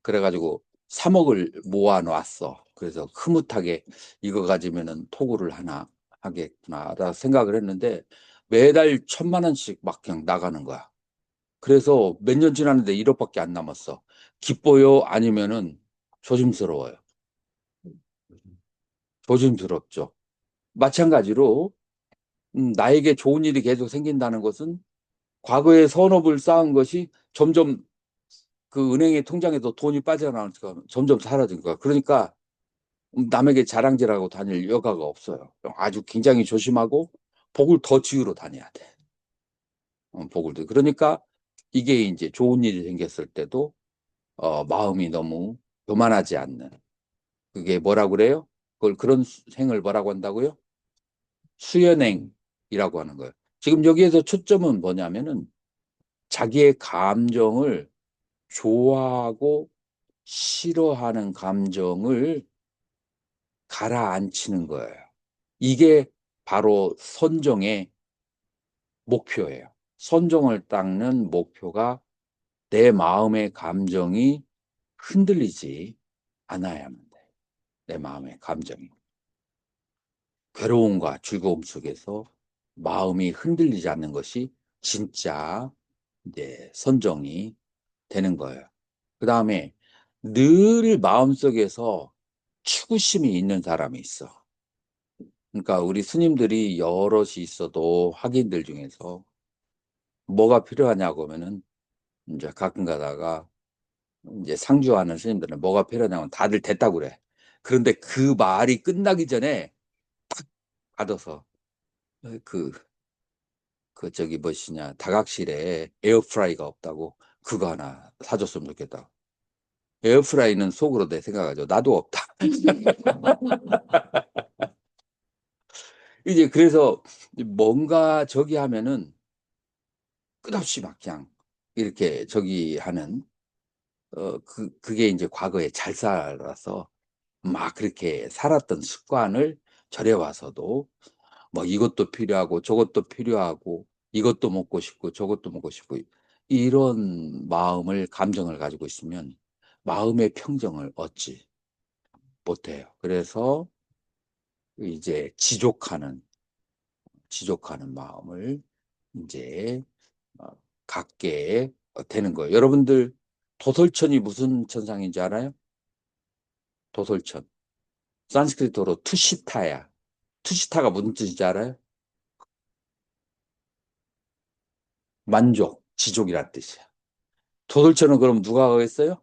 그래가지고 3억을 모아놨어. 그래서 흐뭇하게 이거 가지면은 토구를 하나 하겠구나 생각을 했는데 매달 1,000만 원씩 막 그냥 나가는 거야. 그래서 몇 년 지났는데 1억밖에 안 남았어. 기뻐요? 아니면은 조심스러워요? 조심스럽죠. 마찬가지로 나에게 좋은 일이 계속 생긴다는 것은 과거에 선업을 쌓은 것이 점점 그 은행의 통장에도 돈이 빠져나오니까 점점 사라진 거야. 그러니까 남에게 자랑질하고 다닐 여가가 없어요. 아주 굉장히 조심하고 복을 더 지으러 다녀야 돼. 복을 더. 그러니까 이게 이제 좋은 일이 생겼을 때도 마음이 너무 교만하지 않는. 그게 뭐라고 그래요? 그걸 그런 생을 뭐라고 한다고요? 수연행이라고 하는 거예요. 지금 여기에서 초점은 뭐냐면은 자기의 감정을 좋아하고 싫어하는 감정을 가라앉히는 거예요. 이게 바로 선종의 목표예요. 선종을 닦는 목표가 내 마음의 감정이 흔들리지 않아야만 돼. 내 마음의 감정이. 괴로움과 즐거움 속에서 마음이 흔들리지 않는 것이 진짜 이제 선정이 되는 거예요. 그 다음에 늘 마음속에서 추구심이 있는 사람이 있어. 그러니까 우리 스님들이 여럿이 있어도 학인들 중에서 뭐가 필요하냐고 하면은 이제 가끔 가다가 이제 상주하는 스님들은 뭐가 필요하냐면 다들 됐다고 그래. 그런데 그 말이 끝나기 전에 받아서 그, 저기 뭐시냐 다각실에 에어프라이가 없다고 그거 하나 사줬으면 좋겠다. 에어프라이는 속으로 내 생각하죠. 나도 없다. 이제 그래서 뭔가 저기 하면은 끝없이 막 그냥 이렇게 저기 하는 그게 이제 과거에 잘 살아서 막 그렇게 살았던 습관을 절해와서도 뭐 이것도 필요하고 저것도 필요하고 이것도 먹고 싶고 저것도 먹고 싶고 이런 마음을 감정을 가지고 있으면 마음의 평정을 얻지 못해요. 그래서 이제 지족하는 마음을 이제 어, 갖게 되는 거예요. 여러분들 도솔천이 무슨 천상인지 알아요? 도솔천. 산스크리트어로 투시타야. 투시타가 무슨 뜻인지 알아요? 만족, 지족이란 뜻이야. 도솔천은 그럼 누가 가겠어요?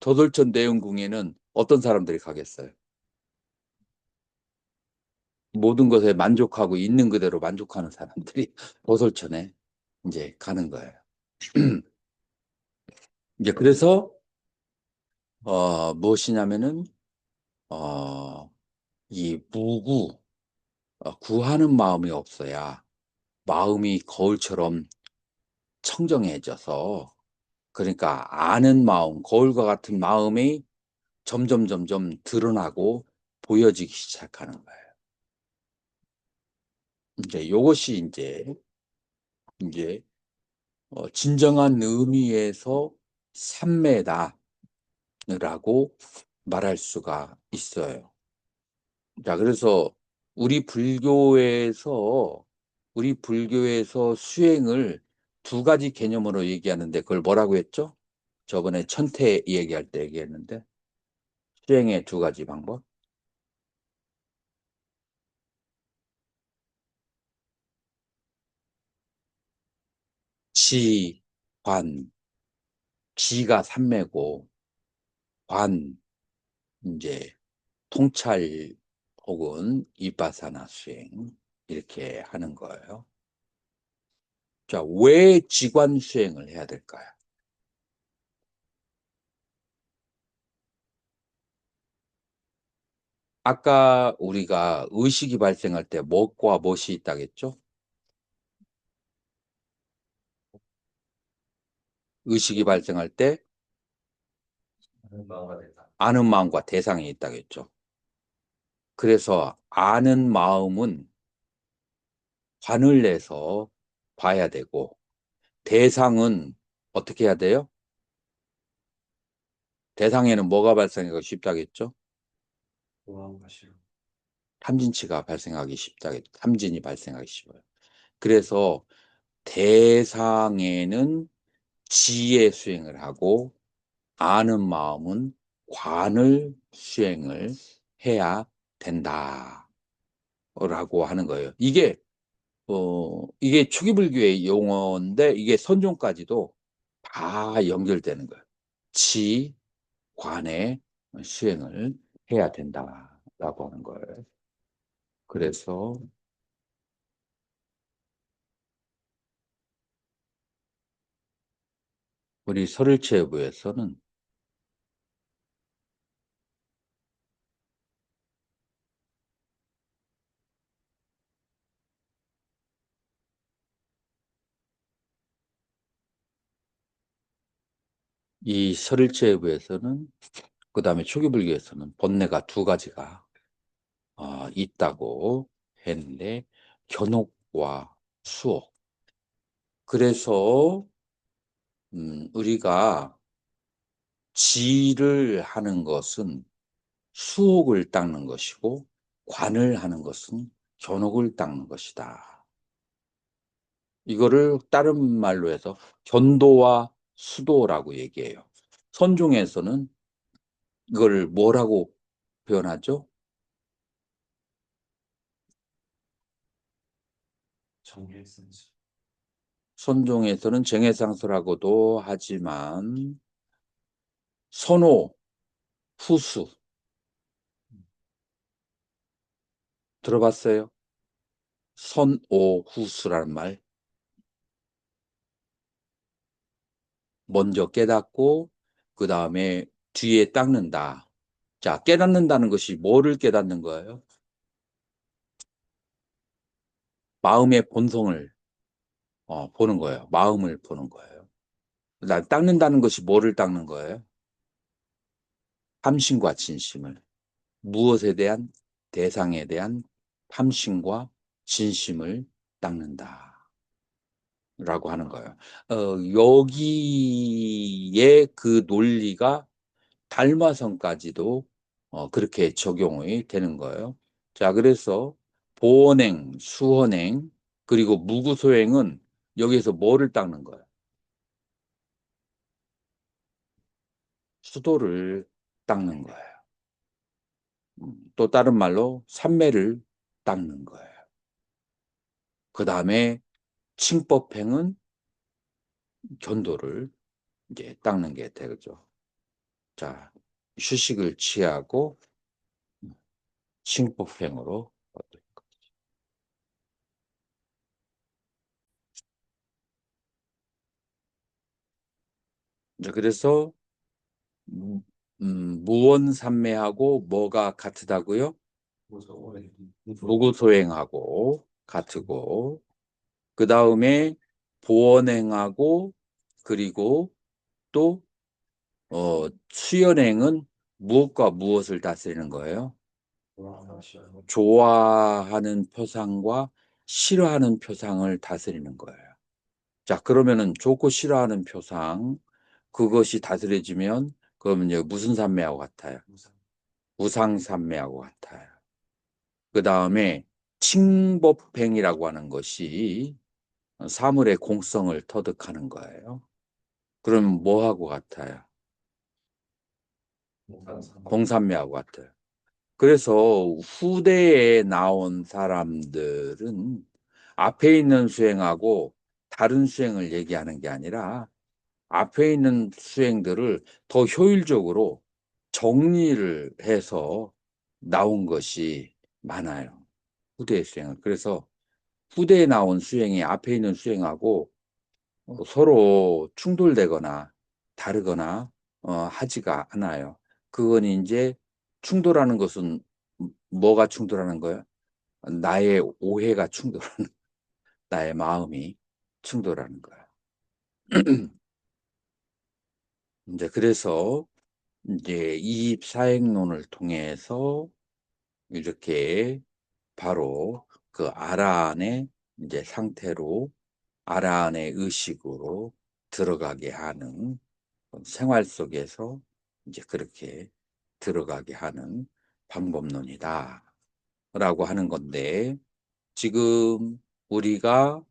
도솔천 대흥궁에는 어떤 사람들이 가겠어요? 모든 것에 만족하고 있는 그대로 만족하는 사람들이 도솔천에 이제 가는 거예요. 이제 그래서 무엇이냐면은 이 무구 구하는 마음이 없어야 마음이 거울처럼 청정해져서 그러니까 아는 마음, 거울과 같은 마음이 점점 드러나고 보여지기 시작하는 거예요. 이제 이것이 이제 진정한 의미에서 삼매다라고 말할 수가 있어요. 자, 그래서 우리 불교에서 수행을 두 가지 개념으로 얘기하는데 그걸 뭐라고 했죠? 저번에 천태 얘기할 때 얘기했는데 수행의 두 가지 방법. 지, 관, 지가 삼매고 관 이제 통찰 혹은 이빠사나 수행 이렇게 하는 거예요. 자, 왜 지관 수행을 해야 될까요? 아까 우리가 의식이 발생할 때 무엇과 무엇이 있다겠죠? 의식이 발생할 때 하는 마음과 대상. 아는 마음과 대상이 있다겠죠. 그래서 아는 마음은 관을 내서 봐야 되고 대상은 어떻게 해야 돼요? 대상에는 뭐가 발생하기 쉽다겠죠? 좋아함과 싫어. 탐진치가 발생하기 쉽다겠죠. 탐진이 발생하기 쉬워요. 그래서 대상에는 지혜 수행을 하고 아는 마음은 관을 수행을 해야 된다라고 하는 거예요. 이게 초기 불교의 용어인데 이게 선종까지도 다 연결되는 거예요. 지, 관에 시행을 해야 된다라고 하는 거예요. 그래서 우리 서울체육부에서는 이 서울체육부에서는 그다음에 초기불교에서는 본례가 두 가지가 있다고 했는데 견옥과 수옥. 그래서 우리가 지를 하는 것은 수옥을 닦는 것이고 관을 하는 것은 견옥을 닦는 것이다. 이거를 다른 말로 해서 견도와 수도라고 얘기해요. 선종에서는 이걸 뭐라고 표현하죠? 정일선수. 선종에서는 정해상수라고도 하지만 선호, 후수 들어봤어요? 선오, 후수라는 말. 먼저 깨닫고 그 다음에 뒤에 닦는다. 자, 깨닫는다는 것이 뭐를 깨닫는 거예요? 마음의 본성을 보는 거예요. 마음을 보는 거예요. 그다음 닦는다는 것이 뭐를 닦는 거예요? 탐심과 진심을. 무엇에 대한 대상에 대한 탐심과 진심을 닦는다. 라고 하는 거예요. 여기에 그 논리가 달마성까지도 그렇게 적용이 되는 거예요. 자, 그래서 보언행, 수언행, 그리고 무구소행은 여기에서 뭐를 닦는 거예요? 수도를 닦는 거예요. 또 다른 말로 삼매를 닦는 거예요. 그 다음에 칭법행은 견도를 이제 닦는 게 되죠. 자, 휴식을 취하고 칭법행으로 이제 그래서 무원삼매하고 뭐가 같다고요? 무구소행하고 같고 그 다음에 보원행하고 그리고 또 수연행은 무엇과 무엇을 다스리는 거예요? 좋아하는 표상과 싫어하는 표상을 다스리는 거예요. 자, 그러면은 좋고 싫어하는 표상 그것이 다스려지면 그러면 이제 무슨 삼매하고 같아요? 무상삼매하고 같아요. 그 다음에 칭법행이라고 하는 것이 사물의 공성을 터득하는 거예요. 그럼 뭐하고 같아요? 공삼매하고 같아요. 그래서 후대에 나온 사람들은 앞에 있는 수행하고 다른 수행을 얘기하는 게 아니라 앞에 있는 수행들을 더 효율적으로 정리를 해서 나온 것이 많아요. 후대의 수행은. 그래서 후대에 나온 수행이 앞에 있는 수행하고 서로 충돌되거나 다르거나 하지가 않아요. 그건 이제 충돌하는 것은 뭐가 충돌하는 거예요? 나의 오해가 충돌하는, 나의 마음이 충돌하는 거예요. 이제 그래서 이제 이입사행론을 통해서 이렇게 바로 그 아라한의 이제 상태로 아라한의 의식으로 들어가게 하는 생활 속에서 이제 그렇게 들어가게 하는 방법론이다 라고 하는 건데 지금 우리가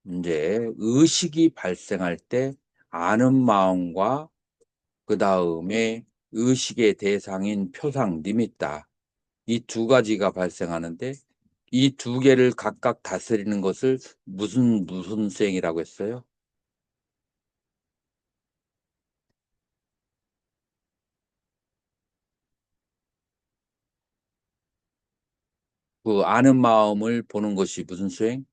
이제 의식이 발생할 때 아는 마음과 그 다음에 의식의 대상인 표상 니미tta 이 두 가지가 발생하는데 이 두 개를 각각 다스리는 것을 무슨 수행이라고 했어요? 그 아는 마음을 보는 것이 무슨 수행?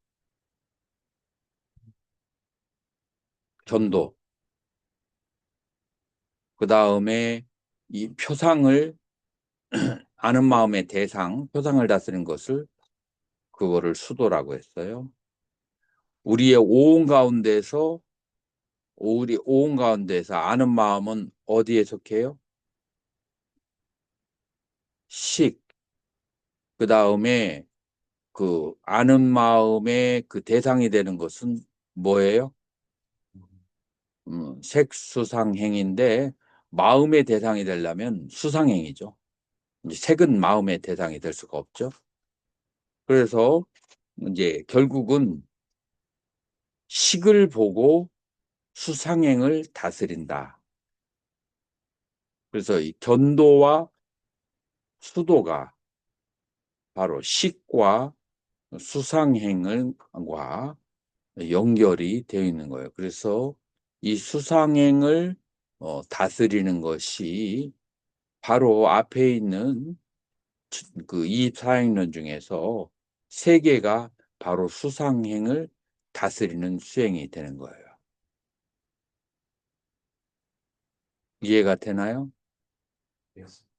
견도. 그 다음에 이 표상을 아는 마음의 대상, 표상을 다스리는 것을 그거를 수도라고 했어요. 우리 오온 가운데서 아는 마음은 어디에 속해요? 식. 그 다음에 그 아는 마음의 그 대상이 되는 것은 뭐예요? 색수상행인데 마음의 대상이 되려면 수상행이죠. 이제 색은 마음의 대상이 될 수가 없죠. 그래서 이제 결국은 식을 보고 수상행을 다스린다. 그래서 이 견도와 수도가 바로 식과 수상행과 연결이 되어 있는 거예요. 그래서 이 수상행을 다스리는 것이 바로 앞에 있는 그 이입사행론 중에서 세 개가 바로 수상행을 다스리는 수행이 되는 거예요. 이해가 되나요? 되었습니다.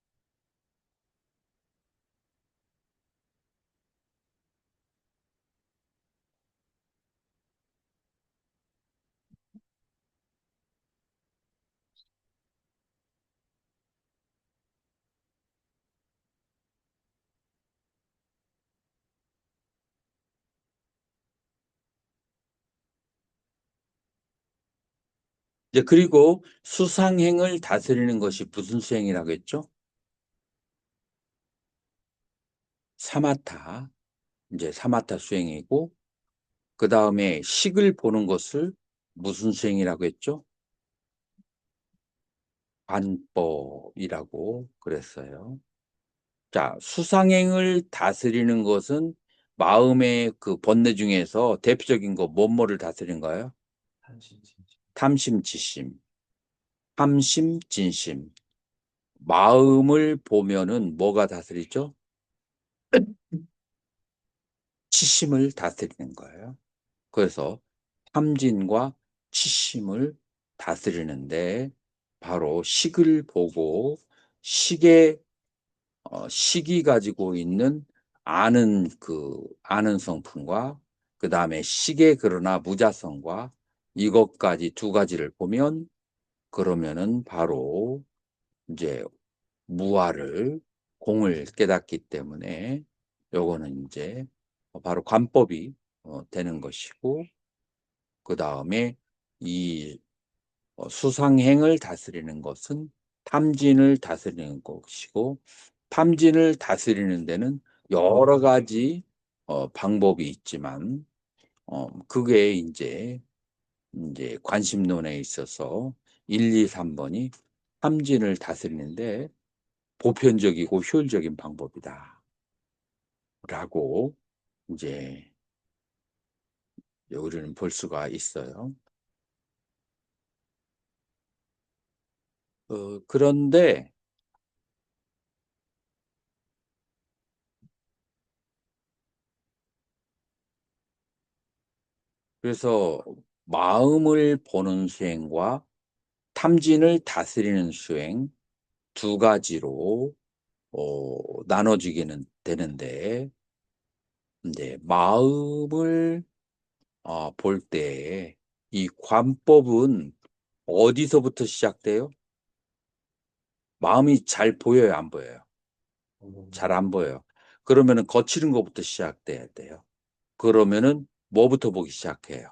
이제 그리고 수상행을 다스리는 것이 무슨 수행이라고 했죠? 사마타. 이제 사마타 수행이고, 그 다음에 식을 보는 것을 무슨 수행이라고 했죠? 관법이라고 그랬어요. 자, 수상행을 다스리는 것은 마음의 그 번뇌 중에서 대표적인 거 뭐뭐를 다스리는 거예요? 한심진심. 탐심지심, 탐심진심. 마음을 보면은 뭐가 다스리죠? 치심을 다스리는 거예요. 그래서 탐진과 치심을 다스리는데 바로 식을 보고 식의 식이 가지고 있는 아는 성품과 그 다음에 식의 그러나 무자성과 이것까지 두 가지를 보면 그러면은 바로 이제 무아를 공을 깨닫기 때문에 요거는 이제 바로 관법이 되는 것이고 그 다음에 이 수상행을 다스리는 것은 탐진을 다스리는 것이고 탐진을 다스리는 데는 여러 가지 방법이 있지만 그게 이제 관심론에 있어서 1, 2, 3번이 탐진을 다스리는데 보편적이고 효율적인 방법이다. 라고 이제 우리는 볼 수가 있어요. 그런데 그래서 마음을 보는 수행과 탐진을 다스리는 수행 두 가지로 나눠지기는 되는데 이제 마음을 볼 때 이 관법은 어디서부터 시작돼요? 마음이 잘 보여요, 안 보여요? 잘 안 보여요. 그러면은 거칠은 것부터 시작돼야 돼요. 그러면은 뭐부터 보기 시작해요?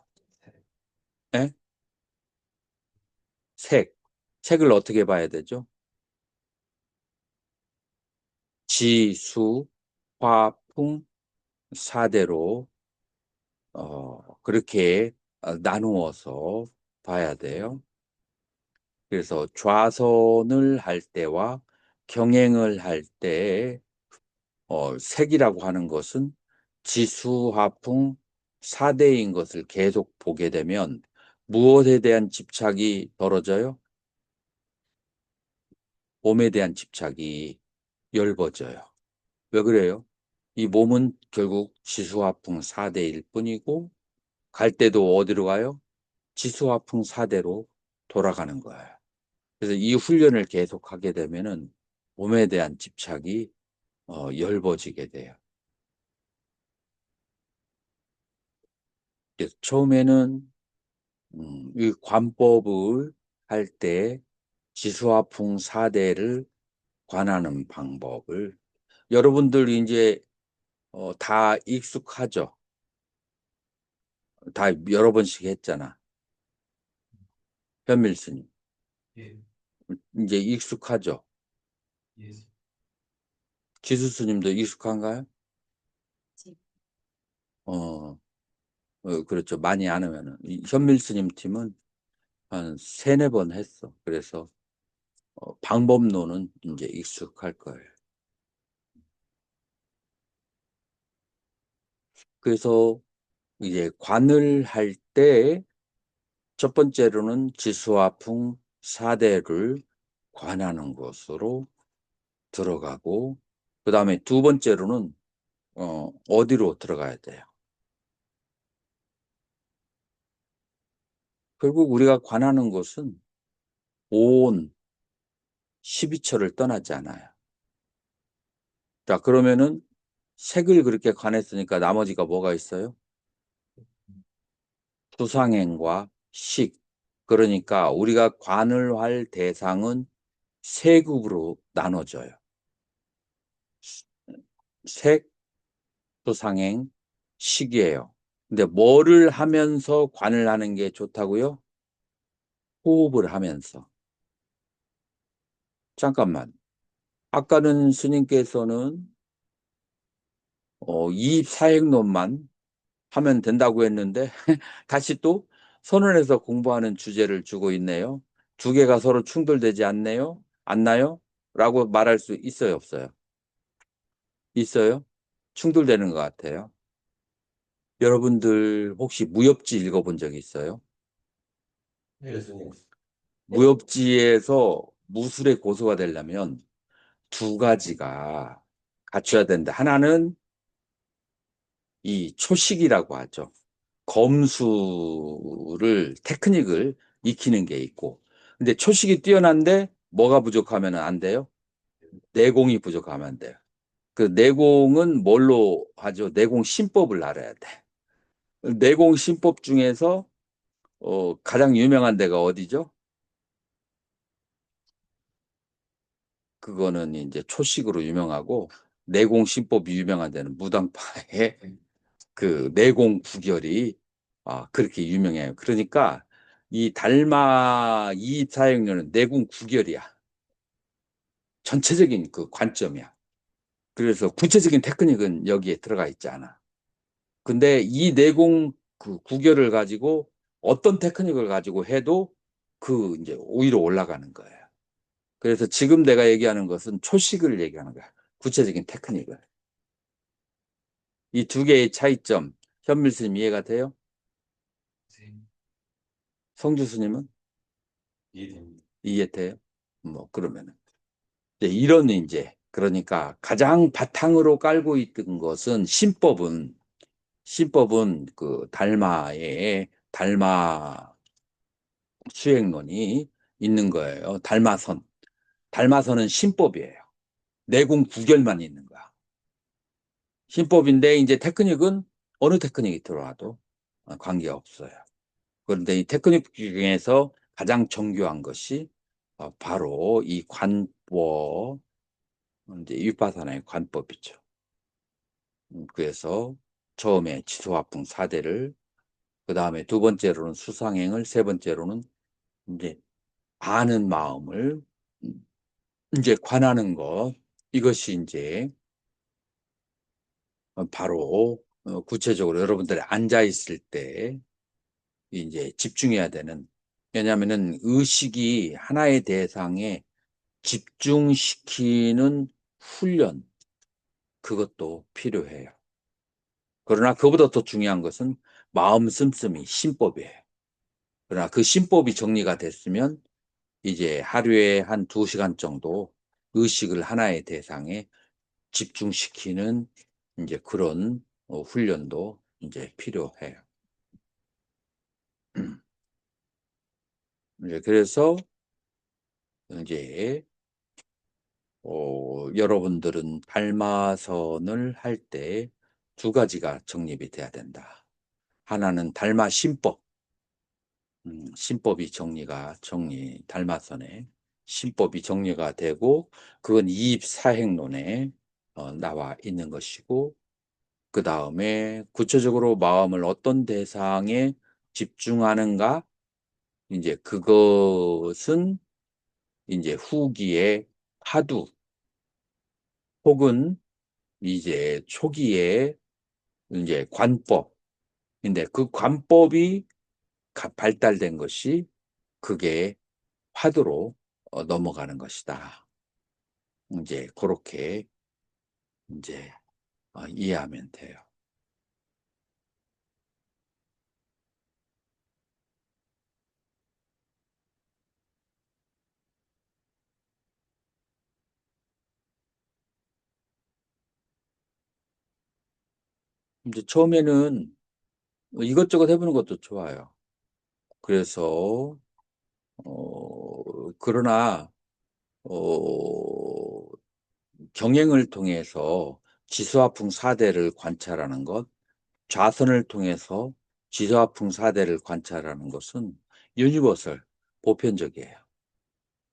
예? 색. 색을 어떻게 봐야 되죠? 지, 수, 화, 풍, 사대로 그렇게 나누어서 봐야 돼요. 그래서 좌선을 할 때와 경행을 할 때 색이라고 하는 것은 지수화풍 4대인 것을 계속 보게 되면 무엇에 대한 집착이 벌어져요? 몸에 대한 집착이 엷어져요. 왜 그래요? 이 몸은 결국 지수화풍 4대일 뿐이고 갈 때도 어디로 가요? 지수화풍 4대로 돌아가는 거예요. 그래서 이 훈련을 계속하게 되면은 몸에 대한 집착이 엷어지게 돼요. 그래서 처음에는 이 관법을 할 때 지수화풍 4대를 관하는 방법을 여러분들 이제 다 익숙하죠. 다 여러 번씩 했잖아. 현밀스님. 예, 이제 익숙하죠. 예. 지수스님도 익숙한가요? 네. 어, 그렇죠. 많이 안 하면은. 현밀스님 팀은 한 세네 번 했어. 그래서 방법론은 이제 익숙할 거예요. 그래서 이제 관을 할 때 첫 번째로는 지수화풍 4대를 관하는 것으로 들어가고 그 다음에 두 번째로는 어디로 들어가야 돼요? 결국 우리가 관하는 것은 온 12처를 떠나지 않아요. 자, 그러면은 색을 그렇게 관했으니까 나머지가 뭐가 있어요? 수상행과 식. 그러니까 우리가 관을 할 대상은 세 급으로 나눠져요. 색, 수상행, 식이에요. 근데 뭐를 하면서 관을 하는 게 좋다고요? 호흡을 하면서. 잠깐만. 아까는 스님께서는 이입사행론만 하면 된다고 했는데 다시 또 선언에서 공부하는 주제를 주고 있네요. 두 개가 서로 충돌되지 않네요? 않나요? 라고 말할 수 있어요, 없어요? 있어요? 충돌되는 것 같아요. 여러분들 혹시 무협지 읽어본 적 있어요? 예, 스님. 무협지에서 무술의 고수가 되려면 두 가지가 갖춰야 된다. 하나는 이 초식이라고 하죠. 검수를 테크닉을 익히는 게 있고 근데 초식이 뛰어난데 뭐가 부족하면 안 돼요? 내공이 부족하면 안 돼요. 그 내공은 뭘로 하죠? 내공 신법을 알아야 돼. 내공 신법 중에서 가장 유명한 데가 어디죠? 그거는 이제 초식으로 유명하고 내공 신법이 유명한 데는 무당파의 그 내공 구결이 그렇게 유명해요. 그러니까 이 달마 이입사역료는 내공 구결이야. 전체적인 그 관점이야. 그래서 구체적인 테크닉은 여기에 들어가 있지 않아. 근데 이 내공 그 구결을 가지고 어떤 테크닉을 가지고 해도 그 이제 오히려 올라가는 거예요. 그래서 지금 내가 얘기하는 것은 초식을 얘기하는 거야. 구체적인 테크닉을. 이 두 개의 차이점, 현밀스님 이해가 돼요? 성주스님은 이해됩니다. 이해돼요? 뭐 그러면은 이런 이제 그러니까 가장 바탕으로 깔고 있던 것은 신법은 그 달마의 달마 수행론이 있는 거예요. 달마선은 신법이에요. 내공 구결만 있는 거야. 신법인데 이제 테크닉은 어느 테크닉이 들어와도 관계가 없어요. 그런데 이 테크닉 중에서 가장 정교한 것이 바로 이 관법, 이제 윗바사나의 관법이죠. 그래서 처음에 지소화풍 4대를, 그 다음에 두 번째로는 수상행을, 세 번째로는 이제 아는 마음을 이제 관하는 것, 이것이 이제 바로 구체적으로 여러분들이 앉아 있을 때 이제 집중해야 되는, 왜냐하면은 의식이 하나의 대상에 집중시키는 훈련, 그것도 필요해요. 그러나 그보다 더 중요한 것은 마음 씀씀이 신법이에요. 그러나 그 신법이 정리가 됐으면 이제 하루에 한 2시간 정도 의식을 하나의 대상에 집중시키는 이제 그런 훈련도 이제 필요해요. 이제 그래서 이제 여러분들은 달마선을 할 때 두 가지가 정립이 돼야 된다. 하나는 달마 신법, 신법이 달마선에 신법이 정리가 되고 그건 이입사행론에 나와 있는 것이고 그 다음에 구체적으로 마음을 어떤 대상에 집중하는가 이제 그것은 이제 후기의 화두 혹은 이제 초기에 이제 관법. 근데 그 관법이 발달된 것이 그게 화두로 넘어가는 것이다. 이제 그렇게 이제 이해하면 돼요. 이제 처음에는 이것저것 해보는 것도 좋아요. 그래서 그러나 어, 경행을 통해서 지수화풍사대를 관찰하는 것, 좌선을 통해서 지수화풍사대를 관찰하는 것은 유니버설, 보편적이에요.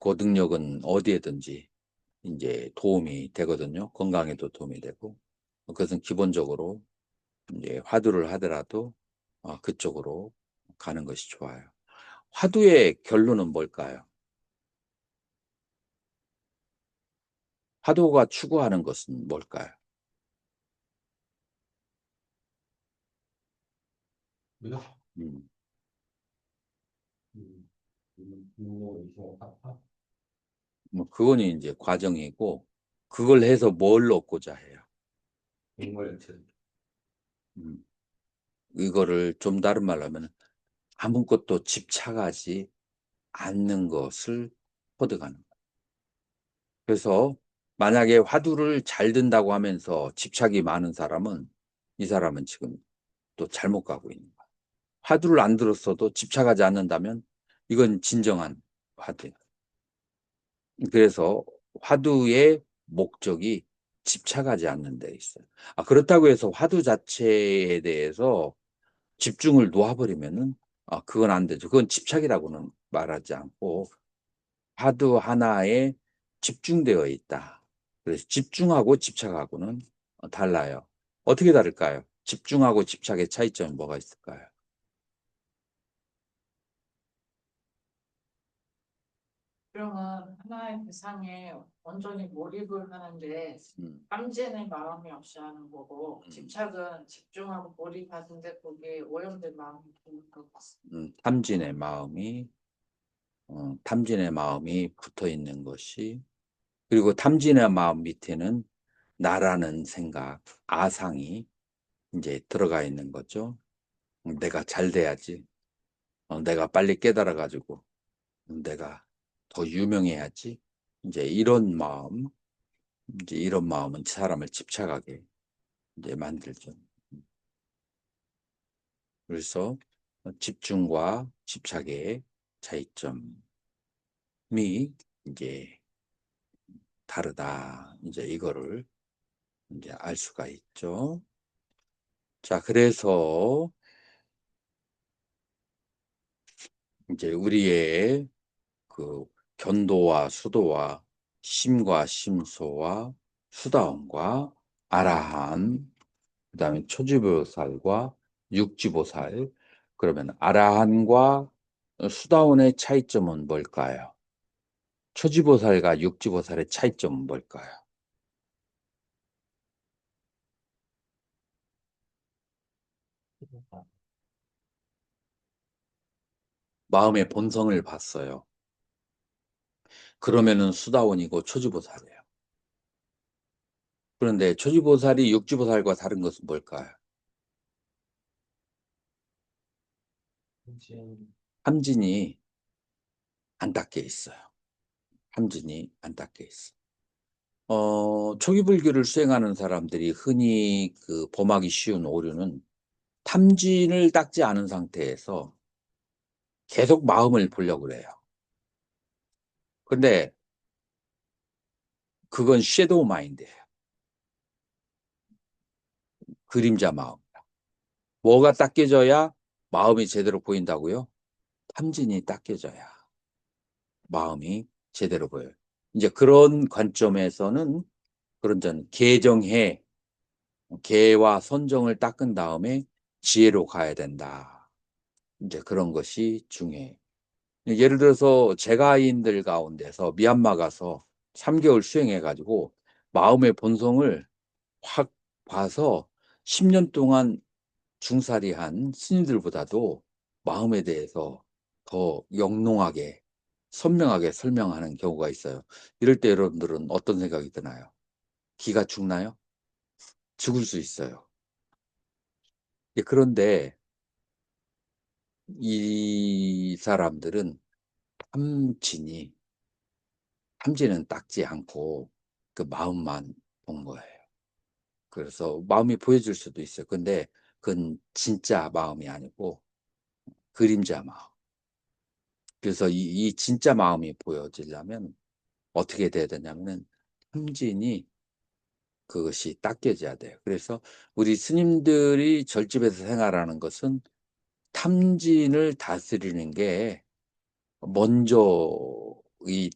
그 능력은 어디에든지 이제 도움이 되거든요. 건강에도 도움이 되고. 그것은 기본적으로 이제 화두를 하더라도 그쪽으로 가는 것이 좋아요. 화두의 결론은 뭘까요? 화두가 추구하는 것은 뭘까요? 우리가 음, 그거는 이제 과정이고, 그걸 해서 뭘 얻고자 해요? 인물체 음, 이거를 좀 다른 말로 하면 아무것도 집착하지 않는 것을 터득하는 거예요. 그래서 만약에 화두를 잘 든다고 하면서 집착이 많은 사람은 이 사람은 지금 또 잘못 가고 있는 거예요. 화두를 안 들었어도 집착하지 않는다면 이건 진정한 화두예요. 그래서 화두의 목적이 집착하지 않는 데 있어요. 그렇다고 해서 화두 자체에 대해서 집중을 놓아버리면은 그건 안 되죠. 그건 집착이라고는 말하지 않고 화두 하나에 집중되어 있다. 그래서 집중하고 집착하고는 달라요. 어떻게 다를까요? 집중하고 집착의 차이점이 뭐가 있을까요? 집중은 하나의 대상에 온전히 몰입을 하는데 음, 탐진의 마음이 없이 하는 거고 음. 집착은 집중하고 몰입하는데 거기에 오염된 마음이 드는 것 같습니다. 탐진의 마음이 붙어 있는 것이 그리고 탐진의 마음 밑에는 나라는 생각, 아상이 이제 들어가 있는 거죠. 내가 잘 돼야지. 내가 빨리 깨달아가지고 내가 더 유명해야지. 이제 이런 마음은 사람을 집착하게 이제 만들죠. 그래서 집중과 집착의 차이점이 이제 다르다. 이제 이거를 이제 알 수가 있죠. 자, 그래서 이제 우리의 그 견도와 수도와 심과 심소와 수다원과 아라한 그다음에 초지보살과 육지보살 그러면 아라한과 수다원의 차이점은 뭘까요? 초지보살과 육지보살의 차이점은 뭘까요? 마음의 본성을 봤어요. 그러면은 수다원이고 초지보살이에요. 그런데 초지보살이 육지보살과 다른 것은 뭘까요? 함진이 안 닦여 있어요. 함진이 안 닦여 있어. 초기 불교를 수행하는 사람들이 흔히 그 범하기 쉬운 오류는 탐진을 닦지 않은 상태에서 계속 마음을 보려고 그래요. 근데 그건 섀도우 마인드예요. 그림자 마음. 뭐가 닦여져야 마음이 제대로 보인다고요? 탐진이 닦여져야 마음이 제대로 보여요. 이제 그런 관점에서는 그런 전 개정해, 개와 선정을 닦은 다음에 지혜로 가야 된다. 이제 그런 것이 중요해요. 예를 들어서 제가인들 가운데서 미얀마 가서 3개월 수행해가지고 마음의 본성을 확 봐서 10년 동안 중사리한 스님들보다도 마음에 대해서 더 영롱하게 선명하게 설명하는 경우가 있어요. 이럴 때 여러분들은 어떤 생각이 드나요? 기가 죽나요? 죽을 수 있어요. 그런데 이 사람들은 탐진이 탐지는 닦지 않고 그 마음만 본 거예요. 그래서 마음이 보여줄 수도 있어요. 근데 그건 진짜 마음이 아니고 그림자 마음. 그래서 이 진짜 마음이 보여지려면 어떻게 돼야 되냐면은 탐진이 그것이 닦여져야 돼요. 그래서 우리 스님들이 절집에서 생활하는 것은 탐진을 다스리는 게 먼저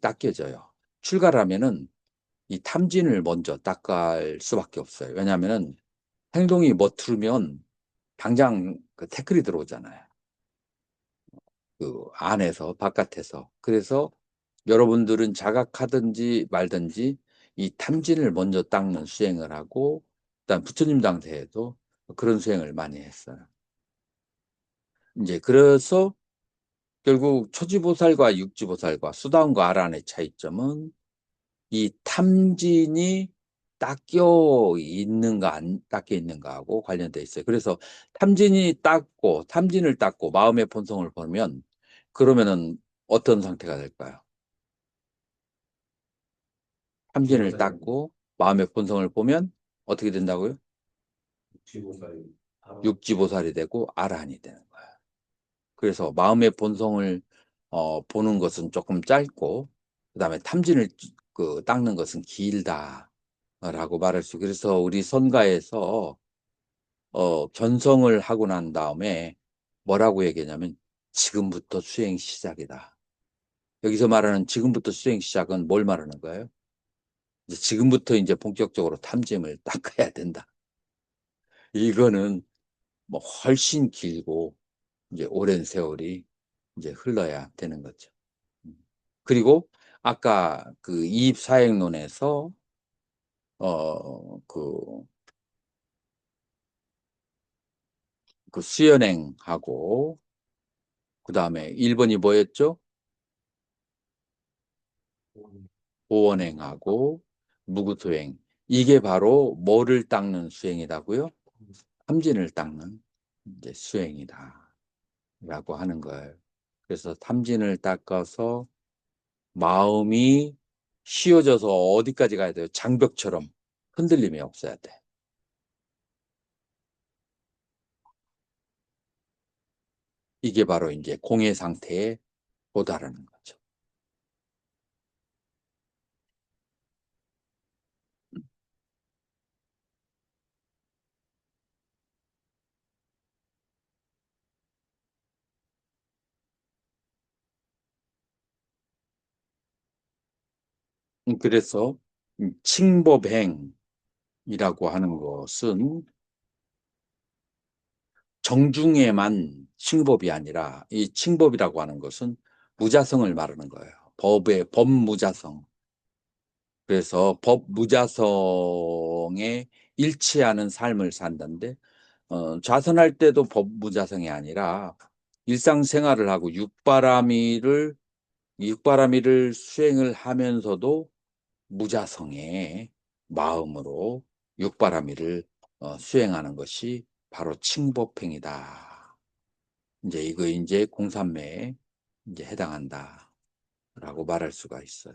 닦여져요. 출가라면은 이 탐진을 먼저 닦을 수밖에 없어요. 왜냐하면은 행동이 멋투르면 당장 그 태클이 들어오잖아요. 그 안에서 바깥에서. 그래서 여러분들은 자각하든지 말든지 이 탐진을 먼저 닦는 수행을 하고 그다음 부처님 당대에도 그런 수행을 많이 했어요. 이제 그래서 결국 초지보살과 육지보살과 수다원과 아란의 차이점은 이 탐진이 닦여 있는가 안 닦여 있는가하고 관련돼 있어요. 그래서 탐진을 닦고 마음의 본성을 보면 그러면은 어떤 상태가 될까요? 탐진을 닦고 마음의 본성을 보면 어떻게 된다고요? 지구사이. 육지보살이 되고 아라한이 되는 거예요. 그래서 마음의 본성을 보는 것은 조금 짧고 그다음에 탐진을 닦는 것은 길다라고 말할 수. 그래서 우리 선가에서 견성을 하고 난 다음에 뭐라고 얘기하냐면 지금부터 수행 시작이다. 여기서 말하는 지금부터 수행 시작은 뭘 말하는 거예요? 이제 지금부터 이제 본격적으로 탐짐을 닦아야 된다. 이거는 뭐 훨씬 길고 이제 오랜 세월이 이제 흘러야 되는 거죠. 그리고 아까 그 이입사행론에서 그 수연행하고 그다음에 1번이 뭐였죠? 보원행하고 무구토행. 이게 바로 뭐를 닦는 수행이라고요? 탐진을 닦는 이제 수행이다라고 하는 거예요. 그래서 탐진을 닦아서 마음이 쉬워져서 어디까지 가야 돼요? 장벽처럼 흔들림이 없어야 돼. 이게 바로 이제 공의 상태에 도달하는 거죠. 그래서 칭법행이라고 하는 것은 정중에만 칭법이 아니라 이 칭법이라고 하는 것은 무자성을 말하는 거예요. 법의 법무자성. 그래서 법무자성에 일치하는 삶을 산다는데 좌선할 때도 법무자성이 아니라 일상생활을 하고 육바라밀을 수행을 하면서도 무자성의 마음으로 육바라밀을 수행하는 것이 바로 칭법행이다. 이제 공삼매에 이제 해당한다라고 말할 수가 있어요.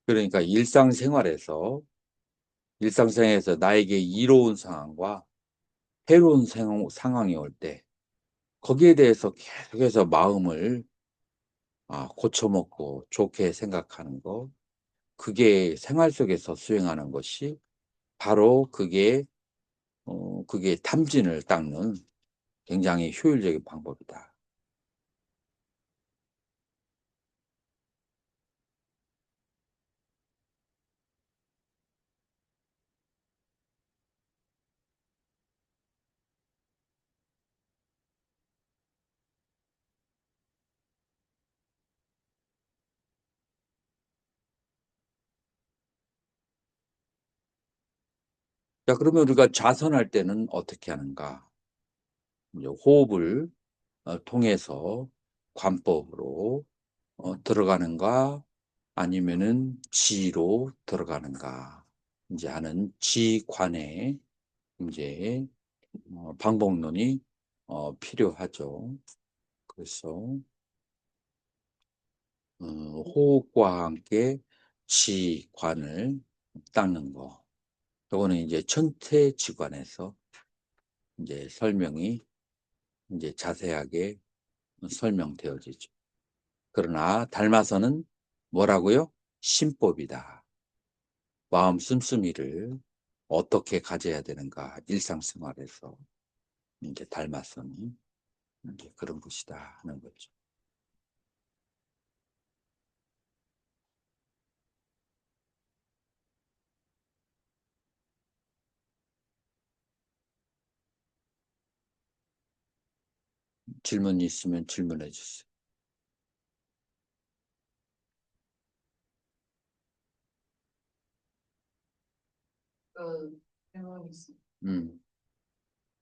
그러니까 일상생활에서 나에게 이로운 상황과 해로운 상황이 올 때 거기에 대해서 계속해서 마음을 고쳐먹고 좋게 생각하는 거, 그게 생활 속에서 수행하는 것이 바로 그게 탐진을 닦는 굉장히 효율적인 방법이다. 자, 그러면 우리가 좌선할 때는 어떻게 하는가? 이제 호흡을 통해서 관법으로 들어가는가, 아니면은 지로 들어가는가, 이제 하는 지관의 이제 방법론이 필요하죠. 그래서 호흡과 함께 지관을 닦는 거. 이거는 이제 천태지관에서 이제 설명이 이제 자세하게 설명되어지죠. 그러나 닮아서는 뭐라고요? 신법이다. 마음 씀씀이를 어떻게 가져야 되는가, 일상생활에서 이제 닮아서는 이제 그런 것이다 하는 거죠. 질문이 있으면 질문해 주세요. 그 질문이 있어요. 음,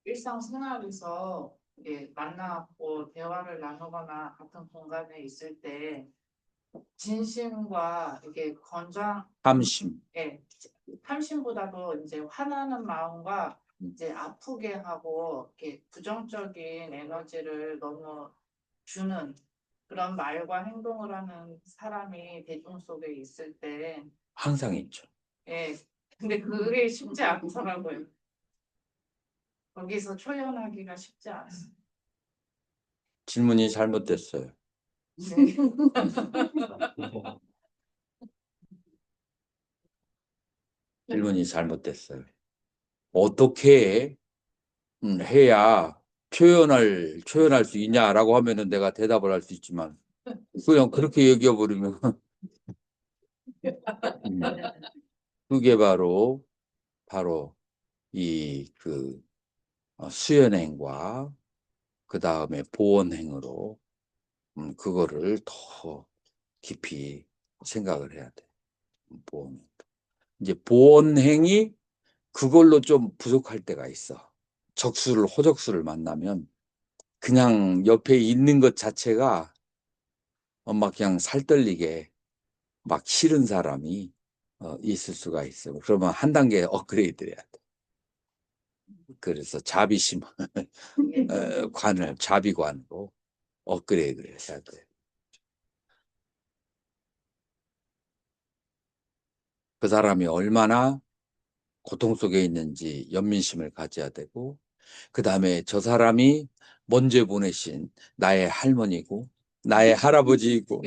일상생활에서 이게 만나고 대화를 나누거나 같은 공간에 있을 때 진심과 이게 함심. 예, 탐심보다도 이제 화나는 마음과 이제 아프게 하고 이렇게 부정적인 에너지를 너무 주는 그런 말과 행동을 하는 사람이 대중 속에 있을 때, 항상 있죠. 예, 근데 그게 쉽지 않더라고요. 거기서 초연하기가 쉽지 않아요. 질문이 잘못됐어요. 네. 질문이 잘못됐어요. 어떻게 해야 표현할 수 있냐라고 하면은 내가 대답을 할 수 있지만, 그냥 그렇게 얘기해 버리면 그게 바로 이 수연행과 그 다음에 보원행으로 그거를 더 깊이 생각을 해야 돼. 보원. 이제 보원행이 그걸로 좀 부족할 때가 있어. 호적수를 만나면 그냥 옆에 있는 것 자체가 막 그냥 살떨리게 막 싫은 사람이 있을 수가 있어. 그러면 한 단계 업그레이드 해야 돼. 그래서 자비심 자비관으로 업그레이드를 해야 돼. 그 사람이 얼마나 고통 속에 있는지 연민심을 가져야 되고, 그 다음에 저 사람이 먼저 보내신 나의 할머니고 나의 할아버지이고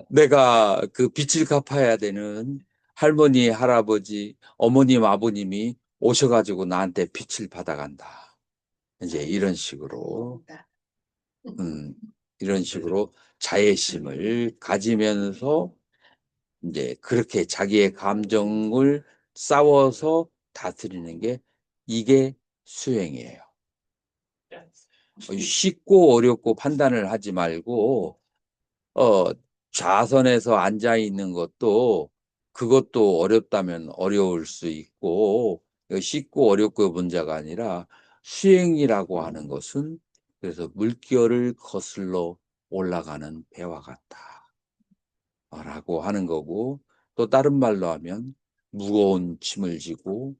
내가 그 빚을 갚아야 되는 할머니, 할아버지, 어머님, 아버님이 오셔가지고 나한테 빚을 받아간다. 이제 이런 식으로 자애심을 가지면서 이제 그렇게 자기의 감정을 싸워서 다스리는 게 이게 수행이에요. 쉽고 어렵고 판단을 하지 말고 어, 좌선에서 앉아 있는 그것도 어렵다면 어려울 수 있고, 쉽고 어렵고 문제가 아니라 수행이라고 하는 것은 그래서 물결을 거슬러 올라가는 배와 같다라고 하는 거고, 또 다른 말로 하면 무거운 짐을 지고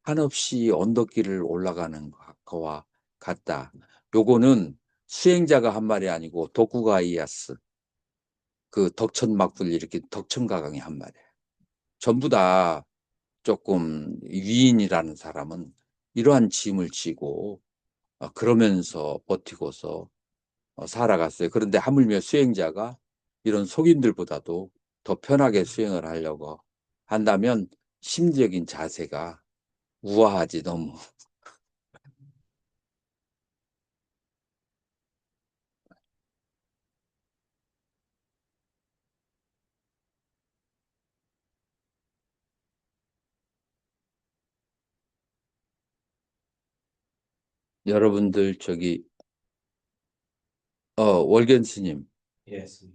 한없이 언덕길을 올라가는 것과 같다. 요거는 수행자가 한 말이 아니고 도쿠가 이에야스 그 덕천막불 이렇게 덕천가강이 한 말이에요. 전부 다 조금 위인이라는 사람은 이러한 짐을 지고 그러면서 버티고서 살아갔어요. 그런데 하물며 수행자가 이런 속인들보다도 더 편하게 수행을 하려고 한다면 심리적인 자세가 우아하지 너무. 여러분들 저기 월견 스님 예, 스님.